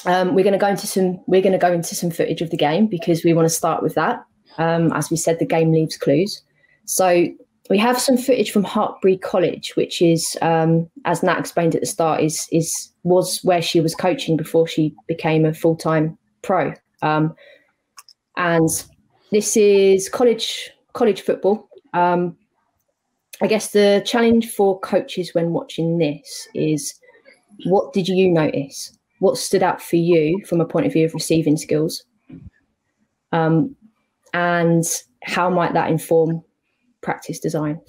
we're going to go into some footage of the game, because we want to start with that. As we said, the game leaves clues. So we have some footage from Hartbury College, which is, as Nat explained at the start, was where she was coaching before she became a full-time pro. And this is college football. I guess the challenge for coaches when watching this is, what did you notice? What stood out for you from a point of view of receiving skills? And how might that inform practice design?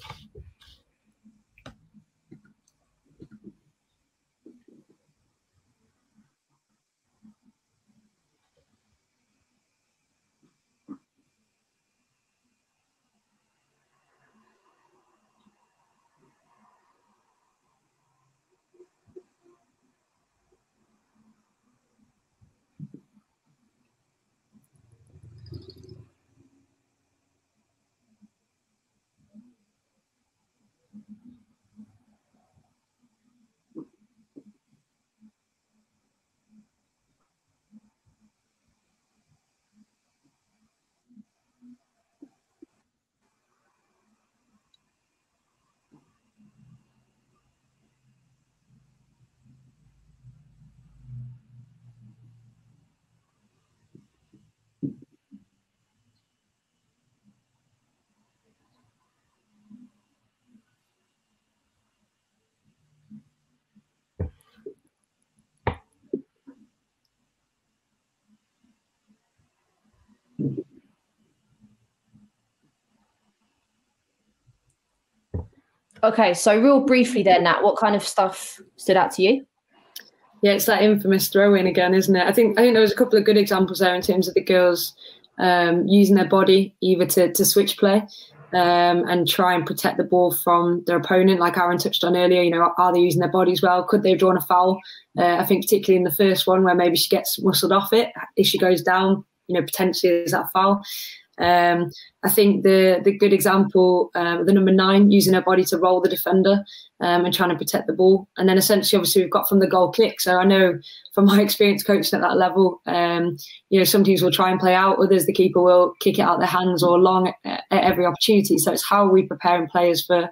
Okay, so real briefly then, Nat, what kind of stuff stood out to you? Yeah, it's that infamous throw-in again, isn't it? I think there was a couple of good examples there in terms of the girls using their body either to switch play and try and protect the ball from their opponent, like Aaron touched on earlier. Are they using their bodies well? Could they have drawn a foul? I think particularly in the first one where maybe she gets muscled off it, if she goes down, potentially is that foul. I think the good example, the number 9 using her body to roll the defender and trying to protect the ball. And then essentially, obviously, we've got from the goal kick. So I know from my experience coaching at that level, some teams will try and play out, others the keeper will kick it out their hands or long at every opportunity. So it's how are we preparing players for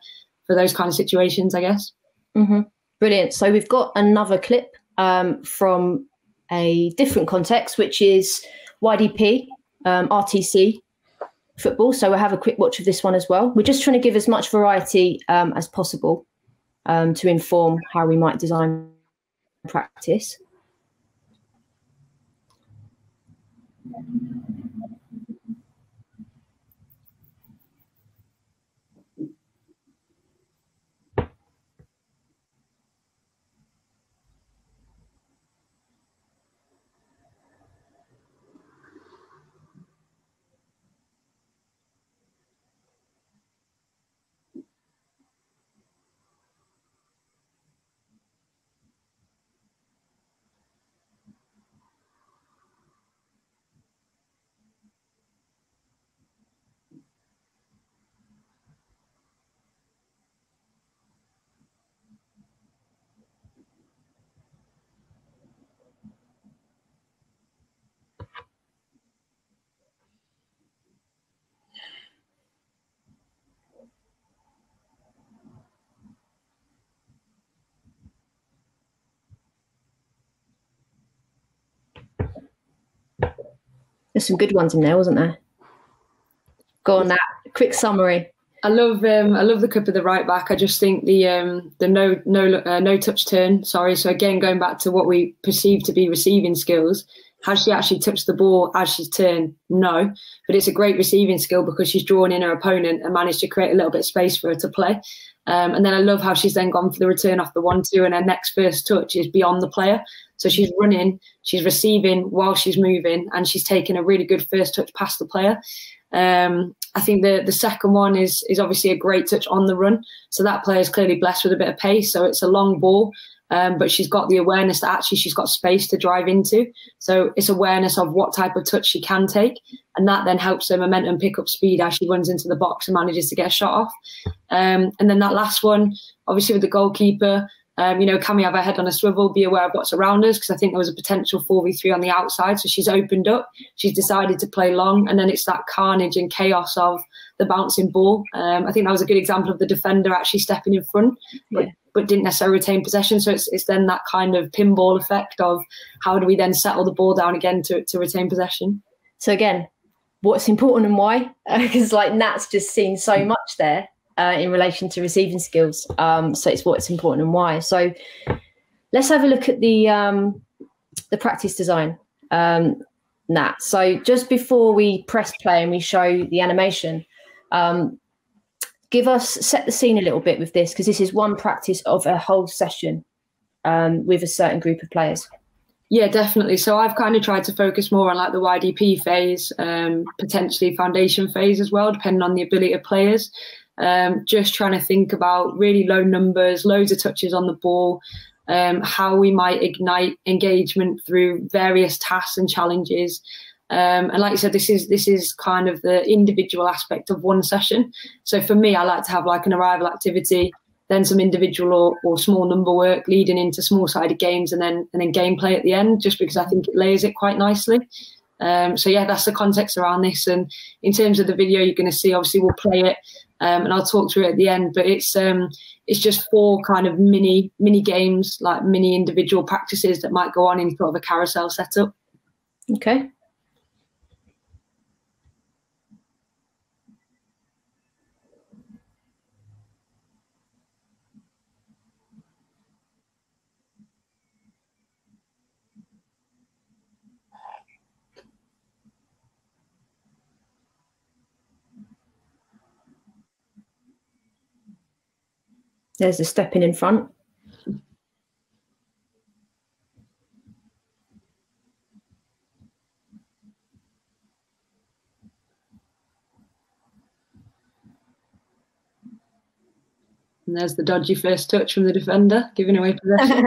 those kind of situations, I guess. Mm-hmm. Brilliant. So we've got another clip from a different context, which is YDP, RTC football. So we'll have a quick watch of this one as well. We're just trying to give as much variety as possible to inform how we might design practice. There's some good ones in there, wasn't there? Go on, Nat. Quick summary. I love the cup of the right back. I just think the no touch turn. Sorry. So again, going back to what we perceive to be receiving skills, has she actually touched the ball as she's turned? No, but it's a great receiving skill because she's drawn in her opponent and managed to create a little bit of space for her to play. And then I love how she's then gone for the return off the 1-2, and her next first touch is beyond the player. So she's running, she's receiving while she's moving, and she's taking a really good first touch past the player. I think the second one is obviously a great touch on the run. So that player is clearly blessed with a bit of pace. So it's a long ball, but she's got the awareness that actually she's got space to drive into. So it's awareness of what type of touch she can take. And that then helps her momentum pick up speed as she runs into the box and manages to get a shot off. And then that last one, obviously with the goalkeeper, can we have our head on a swivel, be aware of what's around us? Because I think there was a potential 4v3 on the outside. So she's opened up, she's decided to play long, and then it's that carnage and chaos of the bouncing ball. I think that was a good example of the defender actually stepping in front, but didn't necessarily retain possession. So it's then that kind of pinball effect of how do we then settle the ball down again to retain possession. So again, what's important and why? Because like Nat's just seen so much there. In relation to receiving skills. So it's what's important and why. So let's have a look at the practice design, Nat. So just before we press play and we show the animation, set the scene a little bit with this, because this is one practice of a whole session with a certain group of players. Yeah, definitely. So I've kind of tried to focus more on like the YDP phase, potentially foundation phase as well, depending on the ability of players. Just trying to think about really low numbers, loads of touches on the ball, how we might ignite engagement through various tasks and challenges. And like you said, this is kind of the individual aspect of one session. So for me, I like to have like an arrival activity, then some individual or small number work leading into small-sided games, and then gameplay at the end, just because I think it layers it quite nicely. So yeah, that's the context around this. And in terms of the video, you're going to see, obviously we'll play it, and I'll talk through it at the end. But it's just 4 kind of mini games, like mini individual practices that might go on in sort of a carousel setup. Okay. There's the stepping in front. And there's the dodgy first touch from the defender, giving away possession.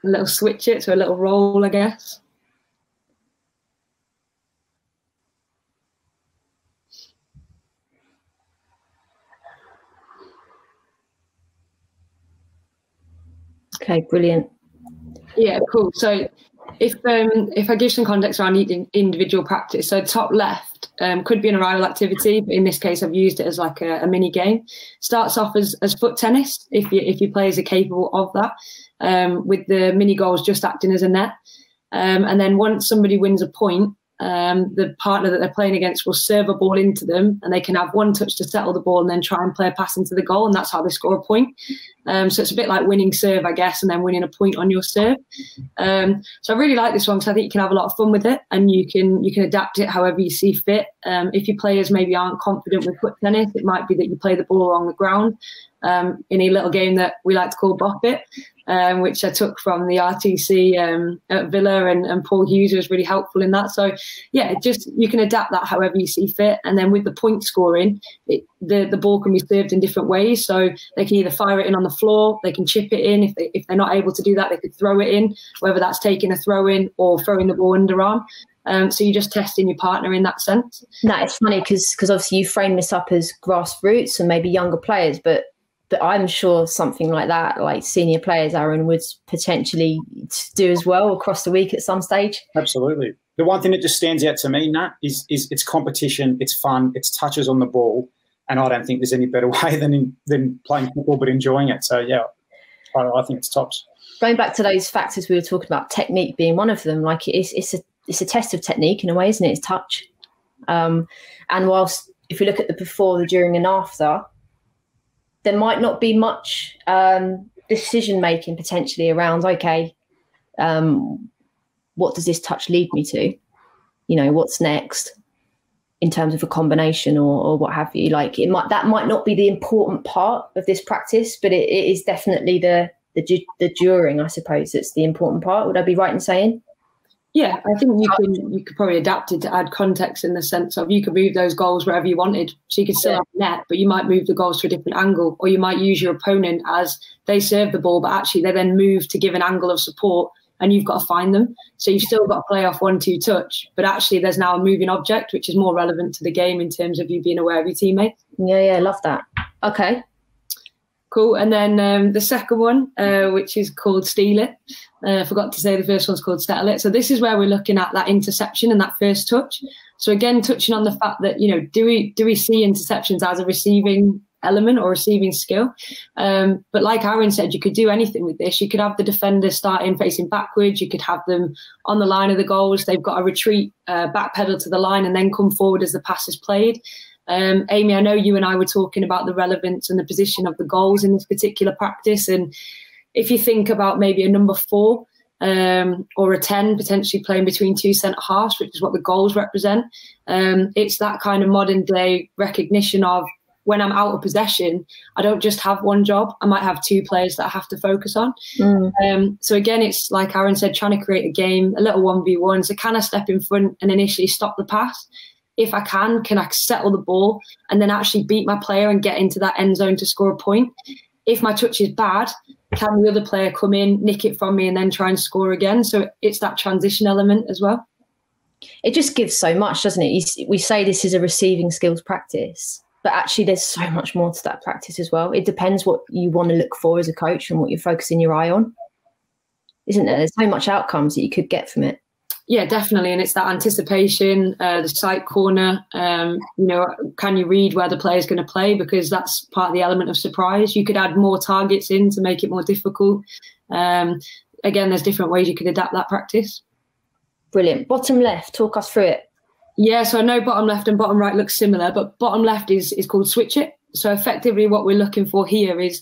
A little switch it to a little roll, I guess. Okay, brilliant. Yeah, cool. So if I give some context around individual practice, so top left could be an arrival activity, but in this case I've used it as like a mini game. Starts off as foot tennis if your players are capable of that, with the mini goals just acting as a net. And then once somebody wins a point, the partner that they're playing against will serve a ball into them, and they can have one touch to settle the ball and then try and play a pass into the goal, and that's how they score a point. So it's a bit like winning serve, I guess, and then winning a point on your serve. So I really like this one because I think you can have a lot of fun with it, and you can adapt it however you see fit. If your players maybe aren't confident with foot tennis, it might be that you play the ball along the ground in a little game that we like to call Bop It, which I took from the RTC at Villa, and Paul Hughes was really helpful in that. So yeah, just you can adapt that however you see fit. And then with the point scoring, the ball can be served in different ways. So they can either fire it in on the floor, they can chip it in. If they're not able to do that, they could throw it in, whether that's taking a throw in or throwing the ball underarm. So you're just testing your partner in that sense. No, it's funny because obviously you frame this up as grassroots and maybe younger players, but I'm sure something like that, like senior players, Aaron, would potentially do as well across the week at some stage. Absolutely. The one thing that just stands out to me, Nat, is it's competition, it's fun, it's touches on the ball, and I don't think there's any better way than playing football but enjoying it. So, yeah, I think it's tops. Going back to those factors we were talking about, technique being one of them, like it's a test of technique in a way, isn't it? It's touch. And whilst if you look at the before, the during and after, there might not be much decision making potentially around, okay, what does this touch lead me to? You know, what's next in terms of a combination or what have you? Like that might not be the important part of this practice, but it is definitely the during, I suppose, it's the important part. Would I be right in saying? Yeah, I think you could probably adapt it to add context in the sense of you could move those goals wherever you wanted. So you could still have a net, but you might move the goals to a different angle, or you might use your opponent as they serve the ball, but actually they then move to give an angle of support and you've got to find them. So you've still got to play off 1-2 touch, but actually there's now a moving object, which is more relevant to the game in terms of you being aware of your teammates. Yeah, love that. Okay. Cool. And then the second one, which is called Steal It. I forgot to say the first one's called Settle It. So this is where we're looking at that interception and that first touch. So again, touching on the fact that, you know, do we see interceptions as a receiving element or receiving skill? But like Aaron said, you could do anything with this. You could have the defender starting facing backwards. You could have them on the line of the goals. They've got to retreat, backpedal to the line and then come forward as the pass is played. Amy, I know you and I were talking about the relevance and the position of the goals in this particular practice. And if you think about maybe a number 4 or a 10 potentially playing between 2 centre halves, which is what the goals represent, it's that kind of modern day recognition of when I'm out of possession, I don't just have one job. I might have 2 players that I have to focus on. So again, it's like Aaron said, trying to create a game, a little 1v1. So can I step in front and initially stop the pass? If I can I settle the ball and then actually beat my player and get into that end zone to score a point? If my touch is bad, can the other player come in, nick it from me and then try and score again? So it's that transition element as well. It just gives so much, doesn't it? We say this is a receiving skills practice, but actually there's so much more to that practice as well. It depends what you want to look for as a coach and what you're focusing your eye on, isn't there? There's so much outcomes that you could get from it. Yeah, definitely. And it's that anticipation, the sight corner, you know, can you read where the player's going to play? Because that's part of the element of surprise. You could add more targets in to make it more difficult. Again, there's different ways you could adapt that practice. Brilliant. Bottom left, talk us through it. Yeah, so I know bottom left and bottom right look similar, but bottom left is called switch it. So effectively what we're looking for here is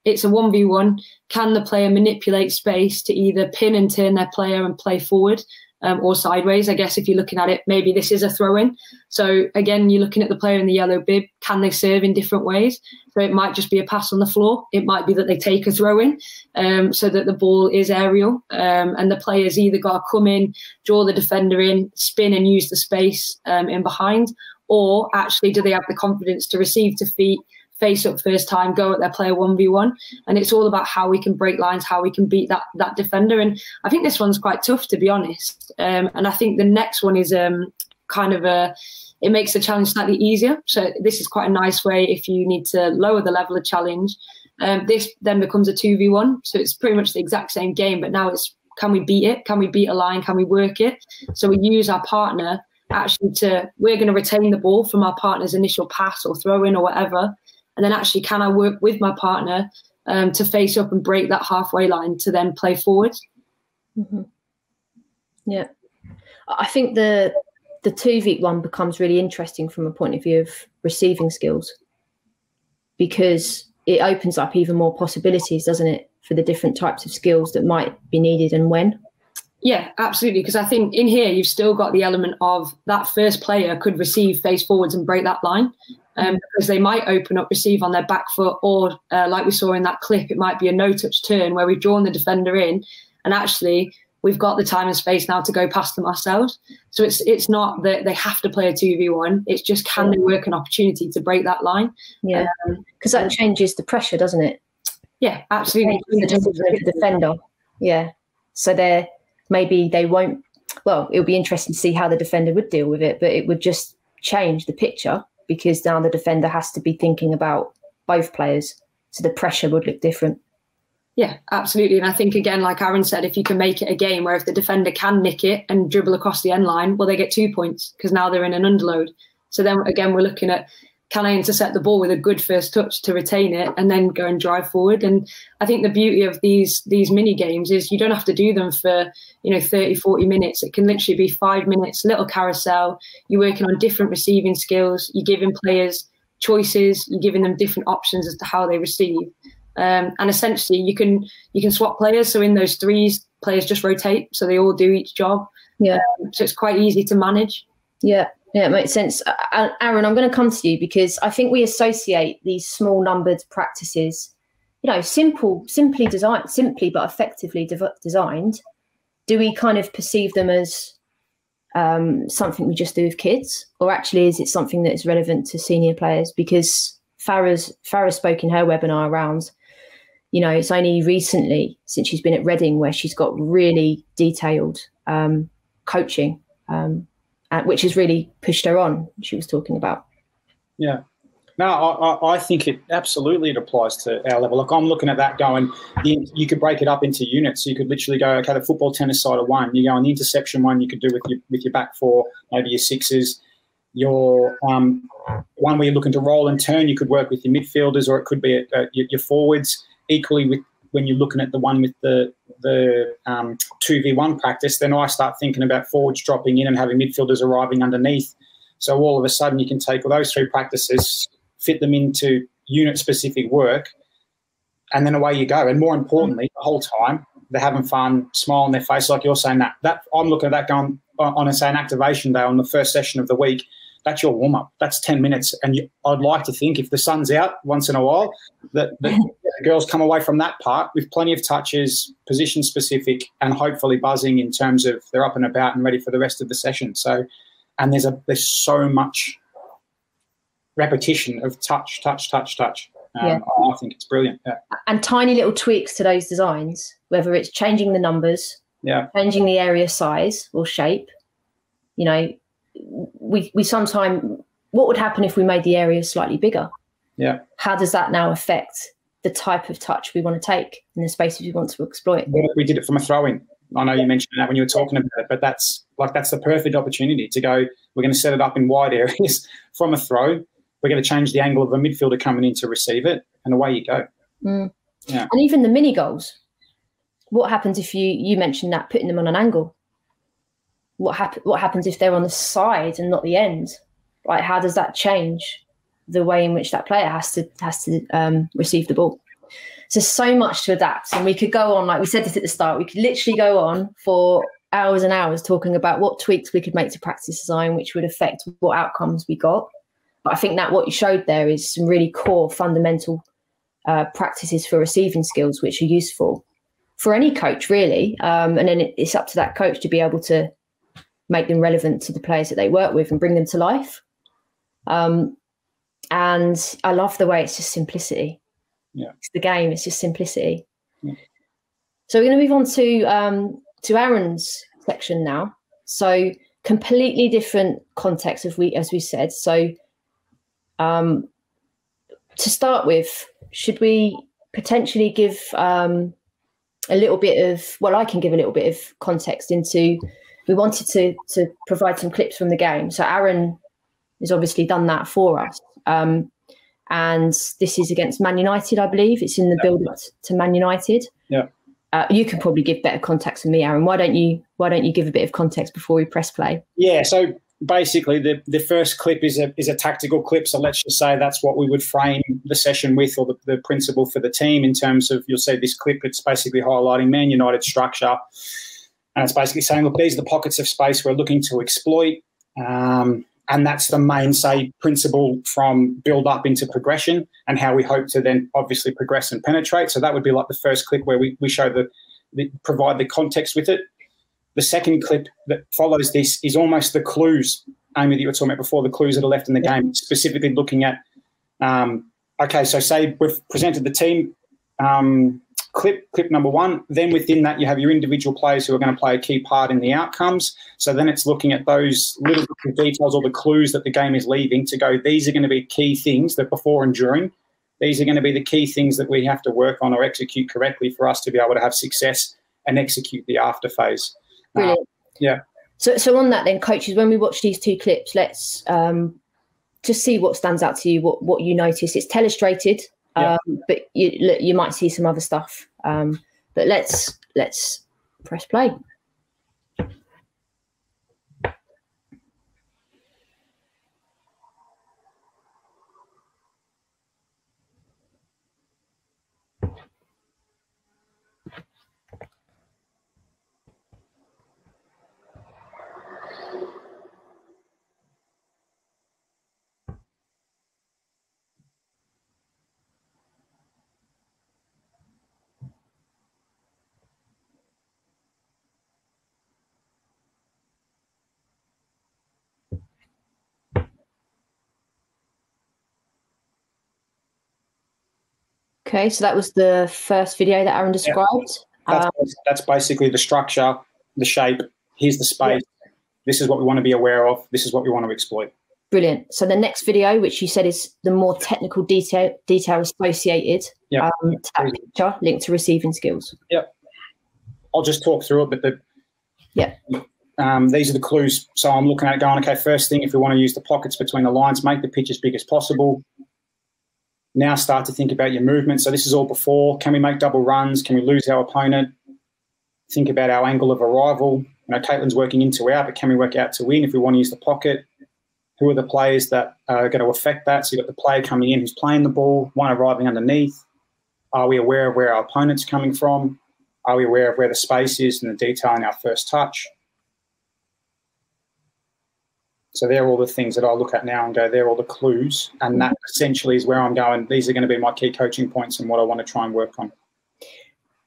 it's a 1v1. Can the player manipulate space to either pin and turn their player and play forward? Or sideways, I guess, if you're looking at it, maybe this is a throw-in. So again, you're looking at the player in the yellow bib. Can they serve in different ways? So it might just be a pass on the floor. It might be that they take a throw-in so that the ball is aerial. And the player's either got to come in, draw the defender in, spin and use the space in behind, or actually do they have the confidence to receive to feet, face up first time, go at their player 1v1. And it's all about how we can break lines, how we can beat that defender. And I think this one's quite tough, to be honest. And I think the next one is it makes the challenge slightly easier. So this is quite a nice way if you need to lower the level of challenge. This then becomes a 2v1. So it's pretty much the exact same game, but now it's, can we beat it? Can we beat a line? Can we work it? So we use our partner actually we're going to retain the ball from our partner's initial pass or throw in or whatever. And then actually, can I work with my partner to face up and break that halfway line to then play forward? Mm-hmm. Yeah. I think the 2v one becomes really interesting from a point of view of receiving skills, because it opens up even more possibilities, doesn't it, for the different types of skills that might be needed and when. Yeah, absolutely. Because I think in here, you've still got the element of that first player could receive face forwards and break that line. Because they might open up, receive on their back foot, or like we saw in that clip, it might be a no-touch turn where we've drawn the defender in and actually we've got the time and space now to go past them ourselves. So it's not that they have to play a 2v1. It's just, can they work an opportunity to break that line? Yeah, because that changes the pressure, doesn't it? Yeah, absolutely. The defender. Yeah. So maybe they won't, well, it'll be interesting to see how the defender would deal with it, but it would just change the picture, because now the defender has to be thinking about both players. So the pressure would look different. Yeah, absolutely. And I think, again, like Aaron said, if you can make it a game where if the defender can nick it and dribble across the end line, well, they get 2 points because now they're in an underload. So then, again, we're looking at can I intercept the ball with a good first touch to retain it and then go and drive forward? And I think the beauty of these mini games is you don't have to do them for, 30, 40 minutes. It can literally be 5 minutes, little carousel. You're working on different receiving skills. You're giving players choices. You're giving them different options as to how they receive. And essentially you can swap players. So in those threes, players just rotate. So they all do each job. Yeah. So it's quite easy to manage. Yeah. Yeah, it makes sense. Aaron, I'm going to come to you because I think we associate these small numbered practices, simply designed, simply but effectively designed. Do we kind of perceive them as something we just do with kids, or actually is it something that is relevant to senior players? Because Farah spoke in her webinar around, it's only recently since she's been at Reading where she's got really detailed coaching. Which has really pushed her on, she was talking about. Yeah. No, I think it applies to our level. Like I'm looking at that going, you could break it up into units. So you could literally go, okay, the football tennis side of one. You go on the interception one, you could do with your back four, maybe your sixes. Your one where you're looking to roll and turn, you could work with your midfielders, or it could be your forwards. Equally with when you're looking at the one with the 2v1 practice, then I start thinking about forwards dropping in and having midfielders arriving underneath. So all of a sudden you can take all those three practices, fit them into unit-specific work, and then away you go. And more importantly, the whole time, they're having fun, smile on their face, like you're saying that I'm looking at that going on an activation day on the first session of the week. That's your warm-up. That's 10 minutes. And I'd like to think if the sun's out once in a while, that the girls come away from that part with plenty of touches, position-specific, and hopefully buzzing in terms of they're up and about and ready for the rest of the session. So, and there's so much repetition of touch. I think it's brilliant. Yeah. And tiny little tweaks to those designs, whether it's changing the numbers, changing the area size or shape, we sometimes, what would happen if we made the area slightly bigger? Yeah. How does that now affect the type of touch we want to take in the spaces we want to exploit? We did it from a throw-in. I know you mentioned that when you were talking about it, but that's the perfect opportunity to go, we're going to set it up in wide areas from a throw. We're going to change the angle of a midfielder coming in to receive it, and away you go. Yeah. And even the mini goals. What happens if you mentioned that, putting them on an angle? What happens if they're on the side and not the end? Like, how does that change the way in which that player has to receive the ball? So much to adapt, and we could go on, like we said this at the start, we could literally go on for hours and hours talking about what tweaks we could make to practice design, which would affect what outcomes we got. But I think that what you showed there is some really core fundamental practices for receiving skills, which are useful for any coach, really. And then it's up to that coach to be able to make them relevant to the players that they work with and bring them to life. And I love the way it's just simplicity. Yeah, it's the game. It's just simplicity. Yeah. So we're going to move on to Aaron's section now. So completely different context, as we said. So to start with, should we potentially give a little bit of? Well, I can give a little bit of context into. We wanted to provide some clips from the game. So Aaron has obviously done that for us. And this is against Man United, I believe. It's in the build-up to Man United. Yeah. You can probably give better context than me, Aaron. Why don't you give a bit of context before we press play? Yeah. So basically, the first clip is a tactical clip. So let's just say that's what we would frame the session with, or the principle for the team in terms of, you'll see this clip. It's basically highlighting Man United structure. And it's basically saying, look, these are the pockets of space we're looking to exploit. And that's the main, principle from build up into progression, and how we hope to then obviously progress and penetrate. So that would be like the first clip where we show provide the context with it. The second clip that follows this is almost the clues, Amy, that you were talking about before, the clues that are left in the game, specifically looking at, okay, so say we've presented the team clip number one. Then within that, you have your individual players who are going to play a key part in the outcomes. So then it's looking at those little details or the clues that the game is leaving to go, these are going to be key things that before and during. These are going to be the key things that we have to work on or execute correctly for us to be able to have success and execute the after phase. Brilliant. Yeah. So on that then, coaches, when we watch these two clips, let's just see what stands out to you, what you notice. It's telestrated, but you might see some other stuff. But let's press play. Okay, so that was the first video that Aaron described. That's basically the structure, the shape. Here's the space. Yeah. This is what we want to be aware of. This is what we want to exploit. Brilliant. So the next video, which you said is the more technical detail associated to that picture, linked to receiving skills. Yep. I'll just talk through it, but these are the clues. So I'm looking at it going, okay, first thing, if we want to use the pockets between the lines, make the pitch as big as possible. Now start to think about your movement. So this is all before. Can we make double runs? Can we lose our opponent? Think about our angle of arrival. You know, Caitlin's working in to out, but can we work out to in if we want to use the pocket? Who are the players that are going to affect that? So you've got the player coming in who's playing the ball, one arriving underneath. Are we aware of where our opponent's coming from? Are we aware of where the space is and the detail in our first touch? So they're all the things that I look at now and go, they're all the clues. And that essentially is where I'm going. These are going to be my key coaching points and what I want to try and work on.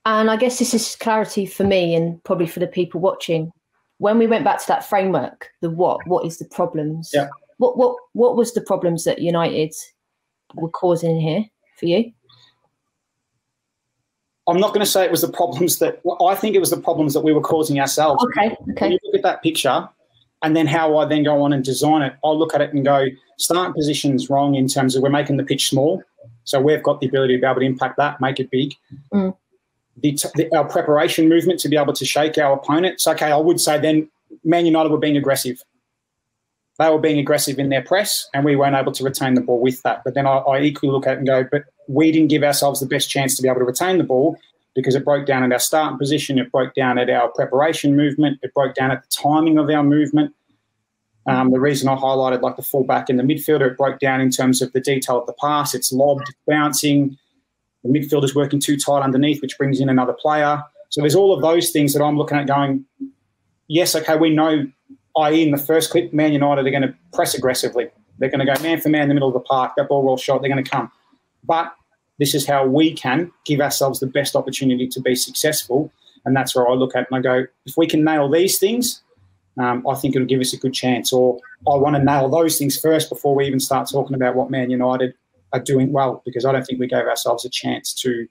And I guess this is clarity for me and probably for the people watching. When we went back to that framework, the what is the problems? Yeah. What was the problems that United were causing here for you? I'm not going to say it was the problems I think it was the problems that we were causing ourselves. Okay. When you look at that picture, and then how I then go on and design it, I'll look at it and go, starting position's wrong in terms of we're making the pitch small. So we've got the ability to be able to impact that, make it big. Mm. Our preparation movement to be able to shake our opponents. Okay, I would say then Man United were being aggressive. They were being aggressive in their press and we weren't able to retain the ball with that. But then I equally look at it and go, but we didn't give ourselves the best chance to be able to retain the ball because it broke down at our starting position, it broke down at our preparation movement, it broke down at the timing of our movement. The reason I highlighted like the fullback and the midfielder, it broke down in terms of the detail of the pass. It's lobbed, it's bouncing. The midfielder's working too tight underneath, which brings in another player. So there's all of those things that I'm looking at going, yes, okay, we know, i.e. in the first clip, Man United are going to press aggressively. They're going to go man for man in the middle of the park, that ball roll shot, they're going to come. But this is how we can give ourselves the best opportunity to be successful. And that's where I look at and I go, if we can nail these things, I think it'll give us a good chance. Or I want to nail those things first before we even start talking about what Man United are doing well, because I don't think we gave ourselves a chance to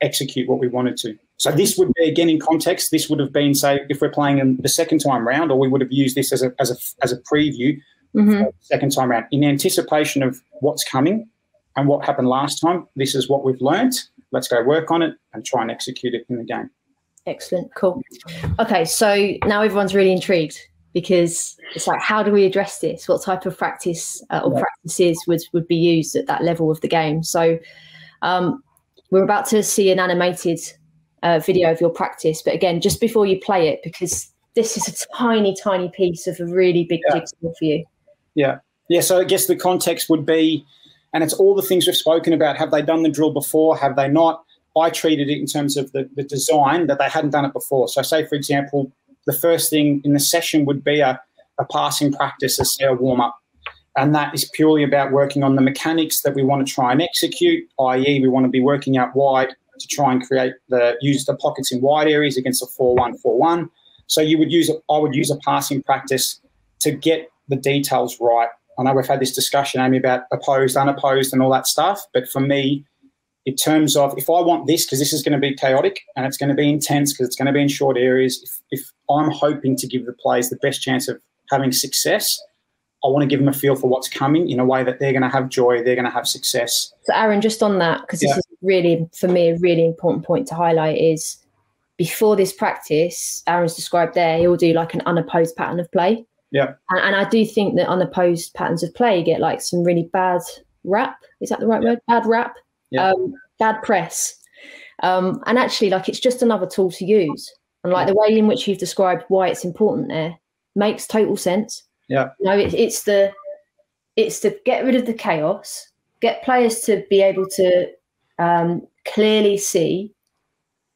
execute what we wanted to. So this would be, again, in context, this would have been, say, if we're playing in the second time round, or we would have used this as a preview for the second time round. In anticipation of what's coming and what happened last time, this is what we've learnt. Let's go work on it and try and execute it in the game. Excellent. Cool. Okay, so now everyone's really intrigued because it's like, how do we address this? What type of practice or practices would be used at that level of the game? So we're about to see an animated video of your practice. But again, just before you play it, because this is a tiny, tiny piece of a really big jigsaw for you. Yeah. So I guess the context would be, and it's all the things we've spoken about. Have they done the drill before? Have they not? I treated it in terms of the design that they hadn't done it before. So say, for example, the first thing in the session would be a passing practice, a warm-up. And that is purely about working on the mechanics that we want to try and execute, i.e. we want to be working out wide to try and use the pockets in wide areas against a 4-1-4-1. So I would use a passing practice to get the details right. I know we've had this discussion, Amy, about opposed, unopposed and all that stuff. But for me, in terms of if I want this, because this is going to be chaotic and it's going to be intense because it's going to be in short areas, if I'm hoping to give the players the best chance of having success, I want to give them a feel for what's coming in a way that they're going to have joy, they're going to have success. So Aaron, just on that, because this is really, for me, a really important point to highlight is before this practice, Aaron's described there, he'll do like an unopposed pattern of play. Yeah. And I do think that unopposed patterns of play get like some really bad rap. Is that the right word? Bad rap. Yeah. Bad press. And actually, like, it's just another tool to use. And like the way in which you've described why it's important there makes total sense. Yeah. You know, it's to get rid of the chaos, get players to be able to clearly see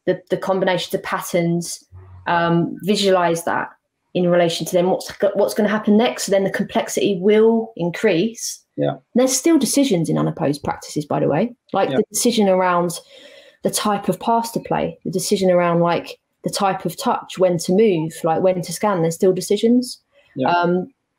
the combination of patterns, visualize that in relation to then what's going to happen next. So then the complexity will increase. Yeah. And there's still decisions in unopposed practices, by the way, like the decision around the type of pass to play, the decision around like the type of touch, when to move, like when to scan. There's still decisions. Yeah.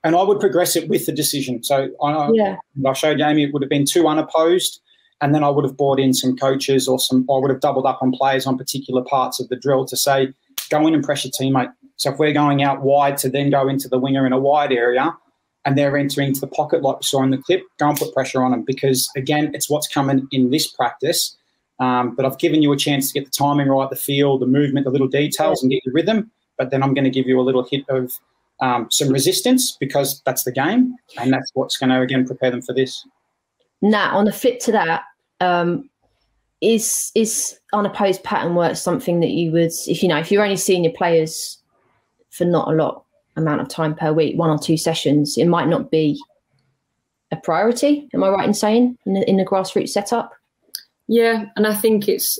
And I would progress it with the decision. So I showed Amy it would have been 2 unopposed, and then I would have brought in some coaches or I would have doubled up on players on particular parts of the drill to say, go in and press your teammate. So if we're going out wide to then go into the winger in a wide area and they're entering into the pocket like we saw in the clip, go and put pressure on them, because, again, it's what's coming in this practice. But I've given you a chance to get the timing right, the feel, the movement, the little details, and get your rhythm. But then I'm going to give you a little hit of some resistance, because that's the game, and that's what's going to, again, prepare them for this. Now, on the flip to that, is unopposed pattern work something that you would, if you're only seeing your players for not a lot amount of time per week, 1 or 2 sessions, it might not be a priority? Am I right in saying in the grassroots setup? Yeah, and I think it's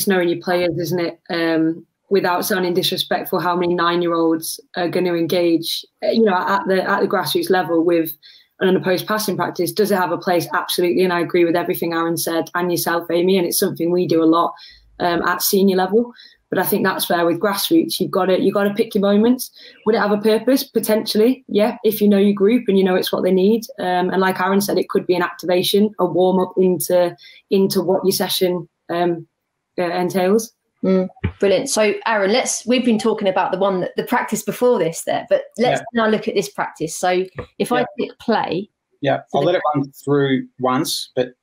knowing your players, isn't it? Without sounding disrespectful, how many 9-year-olds are going to engage, at the grassroots level with an unopposed passing practice? Does it have a place? Absolutely. And I agree with everything Aaron said, and yourself, Amy. And it's something we do a lot at senior level. But I think that's where with grassroots, you've got to pick your moments. Would it have a purpose? Potentially, yeah. If you know your group and you know it's what they need, and like Aaron said, it could be an activation, a warm up into what your session entails. Brilliant. So, Aaron, we've been talking about the practice before this there, but let's now look at this practice. So if I click play. Yeah, I'll let it run through once, but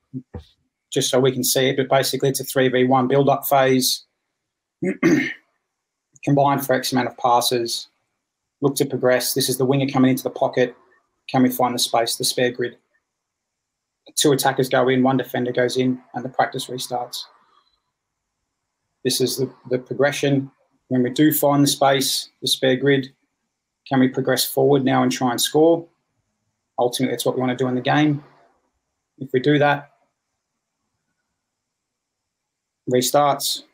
just so we can see it. But basically it's a 3v1 build-up phase, combined for X amount of passes, look to progress. This is the winger coming into the pocket. Can we find the space, the spare grid? 2 attackers go in, 1 defender goes in, and the practice restarts. This is the progression. When we do find the space, the spare grid, can we progress forward now and try and score? Ultimately, that's what we want to do in the game. If we do that, restarts.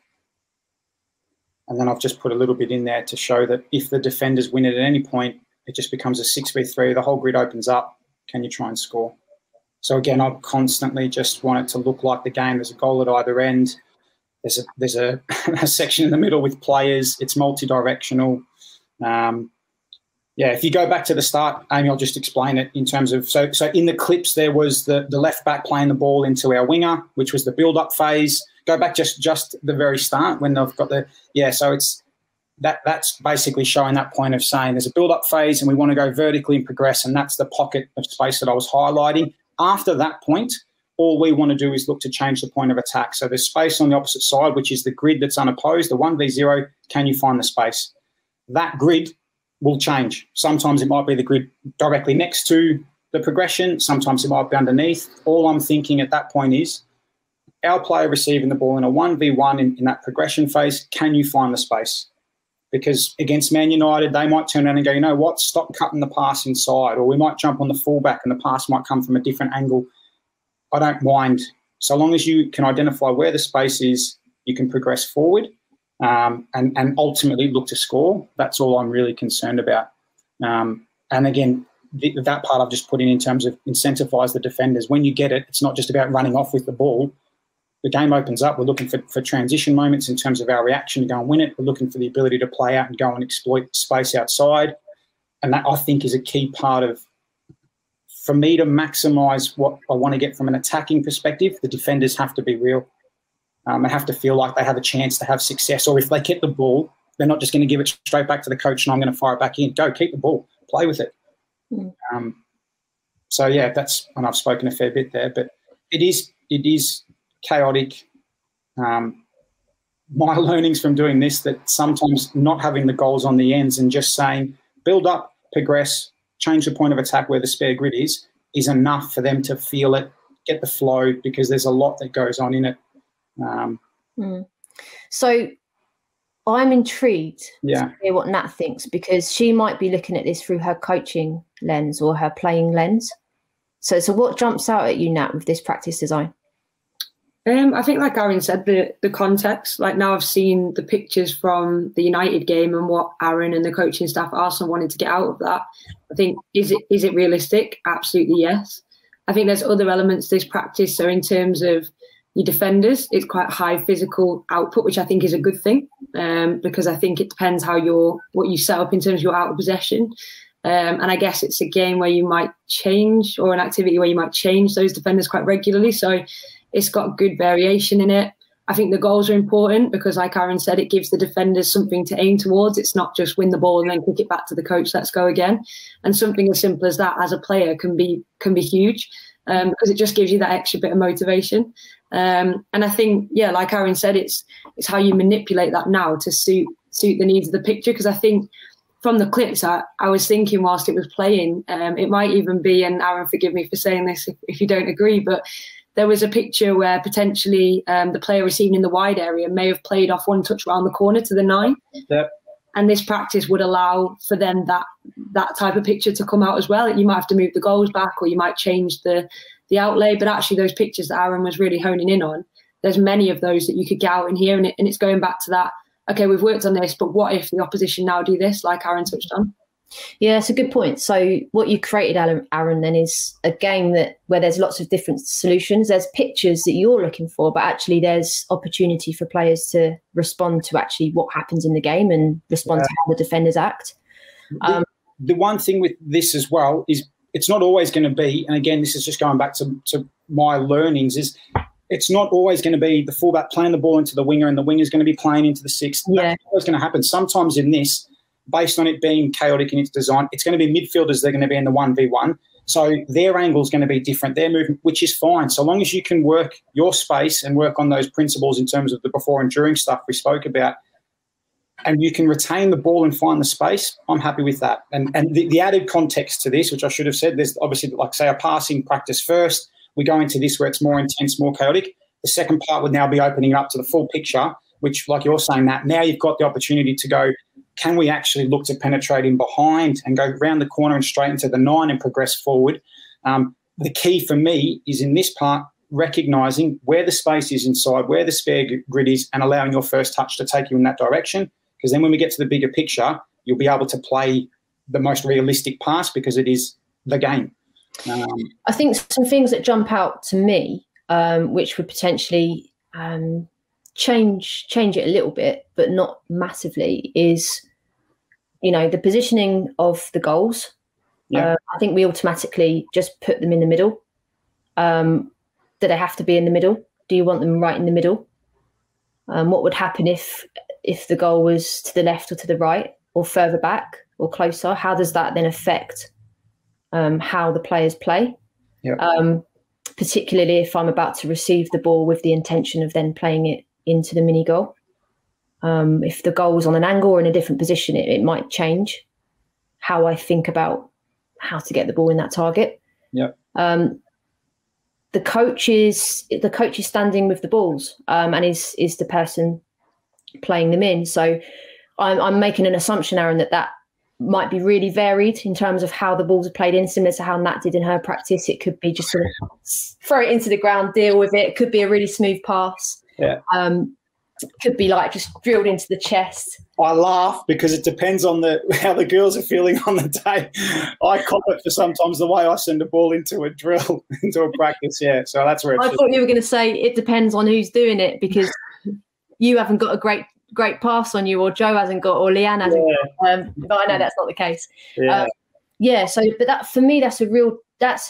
And then I've just put a little bit in there to show that if the defenders win it at any point, it just becomes a 6v3. The whole grid opens up. Can you try and score? So again, I constantly just want it to look like the game. There's a goal at either end. There's a section in the middle with players. It's multi-directional. If you go back to the start, Amy, I'll just explain it in terms of, so in the clips, there was the left back playing the ball into our winger, which was the build-up phase. Go back just the very start when they've got so it's that's basically showing that point of saying there's a build-up phase and we want to go vertically and progress, and that's the pocket of space that I was highlighting. After that point, all we want to do is look to change the point of attack. So there's space on the opposite side, which is the grid that's unopposed, the 1v0. Can you find the space? That grid will change. Sometimes it might be the grid directly next to the progression. Sometimes it might be underneath. All I'm thinking at that point is our player receiving the ball in a 1v1 in that progression phase, can you find the space? Because against Man United, they might turn around and go, you know what, stop cutting the pass inside, or we might jump on the fullback and the pass might come from a different angle. I don't mind. So long as you can identify where the space is, you can progress forward and ultimately look to score. That's all I'm really concerned about. And again, that part I've just put in terms of incentivize the defenders. When you get it, it's not just about running off with the ball. The game opens up. We're looking for transition moments in terms of our reaction to go and win it. We're looking for the ability to play out and go and exploit space outside. And that, I think, is a key part of, for me to maximise what I want to get from an attacking perspective, the defenders have to be real. They have to feel like they have a chance to have success. Or if they get the ball, they're not just going to give it straight back to the coach and I'm going to fire it back in. Go, keep the ball, play with it. So, yeah, that's, and I've spoken a fair bit there, but it is chaotic. My learnings from doing this, that sometimes not having the goals on the ends and just saying build up, progress, change the point of attack where the spare grid is enough for them to feel it, get the flow, because there's a lot that goes on in it. So I'm intrigued to hear what Nat thinks, because she might be looking at this through her coaching lens or her playing lens. So what jumps out at you, Nat, with this practice design? I think, like Aaron said, the context. Like, now I've seen the pictures from the United game and what Aaron and the coaching staff at Arsenal wanted to get out of that. I think, is it realistic? Absolutely, yes. I think there's other elements to this practice. So in terms of your defenders, it's quite high physical output, which I think is a good thing, because I think it depends what you set up in terms of your out of possession. And I guess it's a game where you might change, or an activity where you might change those defenders quite regularly. So it's got good variation in it. I think the goals are important because, like Aaron said, it gives the defenders something to aim towards. It's not just win the ball and then kick it back to the coach, let's go again. And something as simple as that as a player can be huge, because it just gives you that extra bit of motivation. And I think, like Aaron said, it's how you manipulate that now to suit the needs of the picture. Because I think from the clips, I was thinking whilst it was playing, it might even be, and Aaron, forgive me for saying this if you don't agree, but there was a picture where potentially the player receiving in the wide area may have played off one touch around the corner to the 9. Yep. And this practice would allow for them that type of picture to come out as well. You might have to move the goals back, or you might change the outlay. But actually, those pictures that Aaron was really honing in on, there's many of those that you could get out in here. And it's going back to that, okay, we've worked on this, but what if the opposition now do this, like Aaron touched on? Yeah, it's a good point. So what you created, Aaron, then is a game where there's lots of different solutions. There's pictures that you're looking for, but actually there's opportunity for players to respond to actually what happens in the game and respond to how the defenders act. The one thing with this as well is it's not always going to be, and again, this is just going back to my learnings, is it's not always going to be the fullback playing the ball into the winger and the winger's going to be playing into the 6. Yeah. That's always going to happen. Sometimes in this, based on it being chaotic in its design, it's going to be midfielders, they're going to be in the 1v1. So their angle is going to be different, their movement, which is fine. So long as you can work your space and work on those principles in terms of the before and during stuff we spoke about, and you can retain the ball and find the space, I'm happy with that. And the added context to this, which I should have said, there's obviously, like, say, a passing practice first. We go into this where it's more intense, more chaotic. The second part would now be opening up to the full picture, which, like you're saying, that now you've got the opportunity to go, can we actually look to penetrate in behind and go round the corner and straight into the 9 and progress forward? The key for me is in this part, recognising where the space is inside, where the spare grid is, and allowing your first touch to take you in that direction. Because then when we get to the bigger picture, you'll be able to play the most realistic pass because it is the game. I think some things that jump out to me, which would potentially change it a little bit, but not massively, is, the positioning of the goals. I think we automatically just put them in the middle. Do they have to be in the middle? Do you want them right in the middle? What would happen if the goal was to the left or to the right or further back or closer? How does that then affect how the players play? Particularly if I'm about to receive the ball with the intention of then playing it into the mini goal. If the goal was on an angle or in a different position, it might change how I think about how to get the ball in that target. The coach is standing with the balls and is the person playing them in. So I'm making an assumption, Aaron, that might be really varied in terms of how the balls are played in, similar to how Nat did in her practice. It could be just sort of throw it into the ground, deal with it. It could be a really smooth pass. Could be like just drilled into the chest. I laugh because it depends on how the girls are feeling on the day. I cop it for sometimes the way I send a ball into a drill, into a practice. Yeah, so that's where I thought you were going to say it depends on who's doing it, because you haven't got a great pass on you, or Joe hasn't got, or Leanne hasn't got. But I know that's not the case. But that, for me, that's a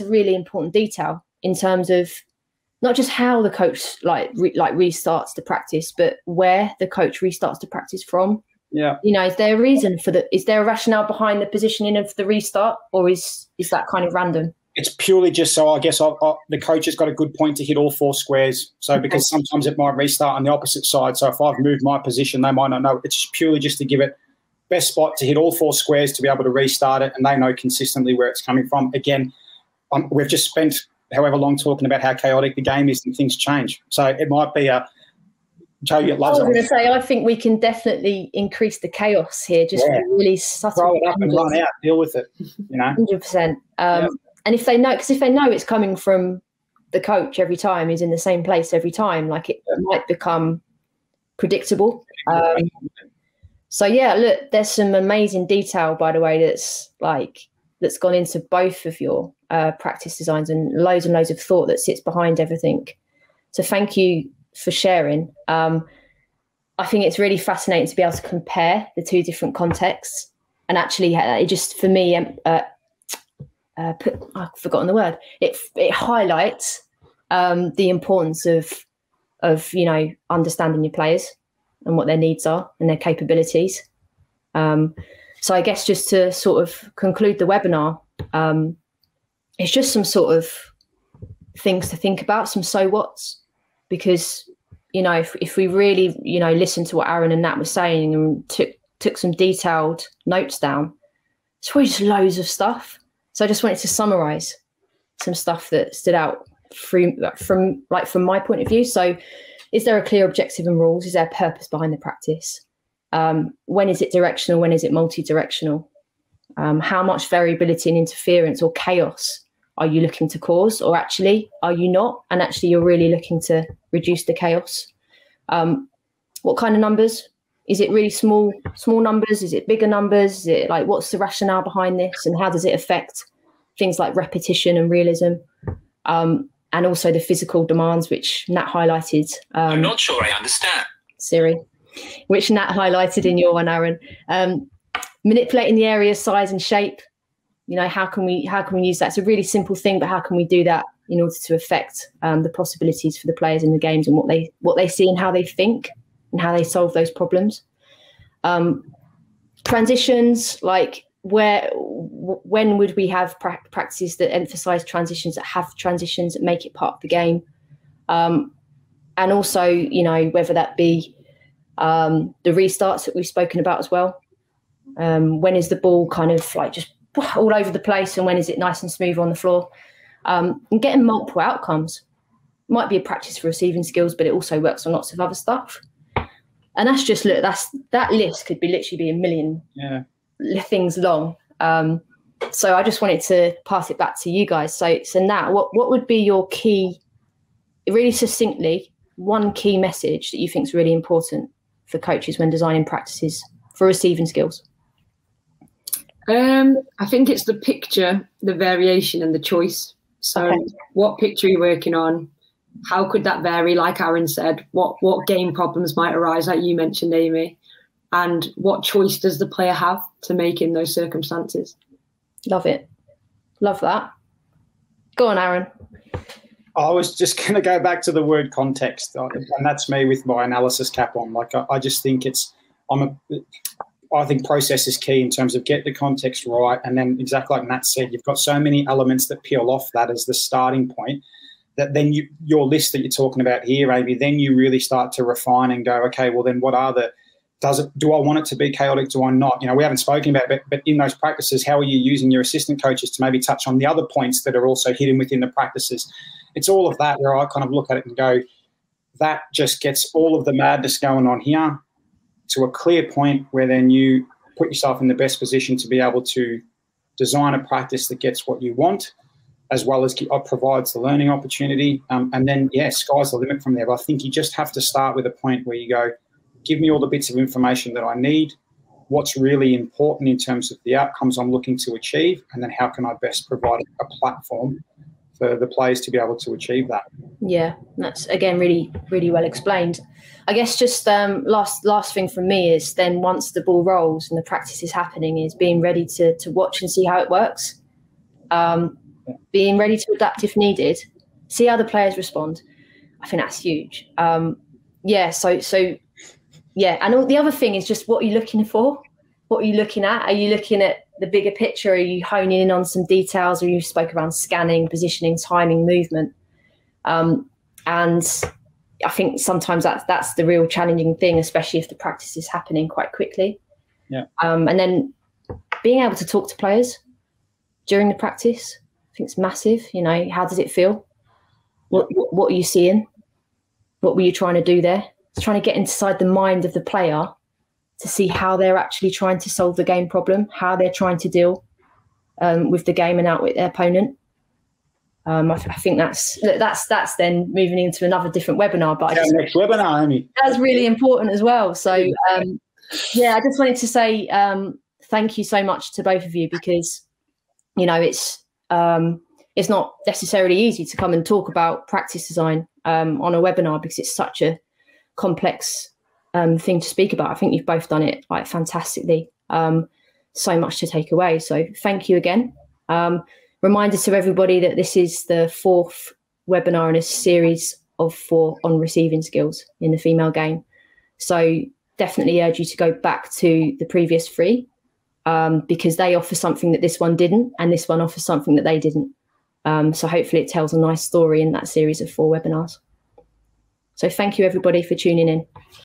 really important detail in terms of not just how the coach restarts the practice, but where the coach restarts the practice from. Is there a reason is there a rationale behind the positioning of the restart, or is that kind of random? It's purely just so I guess the coach has got a good point to hit all 4 squares. So because sometimes it might restart on the opposite side. So if I've moved my position, they might not know. It's purely just to give it best spot to hit all 4 squares to be able to restart it, and they know consistently where it's coming from. Again, we've just spent however long talking about how chaotic the game is and things change. So it might be a Joe, you loves it. I was going to say, I think we can definitely increase the chaos here. Just really subtle. Throw it up and run out, deal with it. 100%. And if they know, because if they know it's coming from the coach every time, he's in the same place every time, like it might become predictable. So yeah, look, there's some amazing detail, by the way, that's gone into both of your practice designs, and loads of thought that sits behind everything. So thank you for sharing. I think it's really fascinating to be able to compare the two different contexts, and actually it just, for me, I've forgotten the word. It highlights the importance of understanding your players and what their needs are and their capabilities. So I guess just to sort of conclude the webinar, it's just some sort of things to think about, some so whats, because if we really listen to what Aaron and Nat were saying and took some detailed notes down, it's probably just loads of stuff. So I just wanted to summarize some stuff that stood out from my point of view. So is there a clear objective and rules? Is there a purpose behind the practice? When is it directional? When is it multi-directional? How much variability and interference or chaos are you looking to cause? Or actually, are you not? And actually, you're really looking to reduce the chaos. What kind of numbers? Is it really small numbers? Is it bigger numbers? Is it what's the rationale behind this? And how does it affect things like repetition and realism? And also the physical demands, which Nat highlighted. I'm not sure I understand. Siri, which Nat highlighted in your one, Aaron. Manipulating the area, size and shape. How can we use that? It's a really simple thing, but how can we do that in order to affect the possibilities for the players in the games and what they see and how they think and how they solve those problems? Transitions, when would we have practices that emphasize transitions, that have transitions, that make it part of the game? And also, whether that be the restarts that we've spoken about as well. When is the ball kind of just all over the place, and when is it nice and smooth on the floor? And getting multiple outcomes might be a practice for receiving skills, but it also works on lots of other stuff. And that's just, look, that list could literally be a million things long. So I just wanted to pass it back to you guys. So Nat, what would be your key, really succinctly, one key message that you think is really important for coaches when designing practices for receiving skills? I think it's the picture, the variation and the choice. So what picture are you working on? How could that vary? Like Aaron said, what game problems might arise, like you mentioned, Amy? And what choice does the player have to make in those circumstances? Love it. Love that. Go on, Aaron. I was just going to go back to the word context, and that's me with my analysis cap on. I just think I think process is key in terms of get the context right, and then exactly like Matt said, you've got so many elements that peel off that as the starting point that then your list that you're talking about here, Amy, then you really start to refine and go, okay, well then what are do I want it to be chaotic? Do I not? We haven't spoken about it, but in those practices, how are you using your assistant coaches to maybe touch on the other points that are also hidden within the practices? It's all of that where I kind of look at it and go, that just gets all of the madness going on here to a clear point where then you put yourself in the best position to be able to design a practice that gets what you want, as well as provides the learning opportunity. And then, sky's the limit from there. But I think you just have to start with a point where you go, give me all the bits of information that I need, what's really important in terms of the outcomes I'm looking to achieve, and then how can I best provide a platform for the players to be able to achieve that. Yeah, that's, again, really, really well explained. I guess just last thing from me is then once the ball rolls and the practice is happening is being ready to watch and see how it works. Being ready to adapt if needed, see how the players respond. I think that's huge. And the other thing is just what are you looking for? What are you looking at? Are you looking at the bigger picture? Are you honing in on some details? Or you spoke around scanning, positioning, timing, movement? And I think sometimes that's the real challenging thing, especially if the practice is happening quite quickly. Yeah. And then being able to talk to players during the practice, I think it's massive. You know, how does it feel? What are you seeing? What were you trying to do there? It's trying to get inside the mind of the player to see how they're actually trying to solve the game problem, how they're trying to deal with the game and outwit their opponent. I think that's then moving into another different webinar. But next webinar, Amy. That's really important as well. So I just wanted to say thank you so much to both of you, because you know it's not necessarily easy to come and talk about practice design on a webinar, because it's such a complex thing to speak about. I think you've both done it like fantastically. So much to take away. So thank you again. Reminder to everybody that this is the 4th webinar in a series of 4 on receiving skills in the female game. So definitely urge you to go back to the previous 3 because they offer something that this one didn't, and this one offers something that they didn't. So hopefully it tells a nice story in that series of 4 webinars. So thank you everybody for tuning in.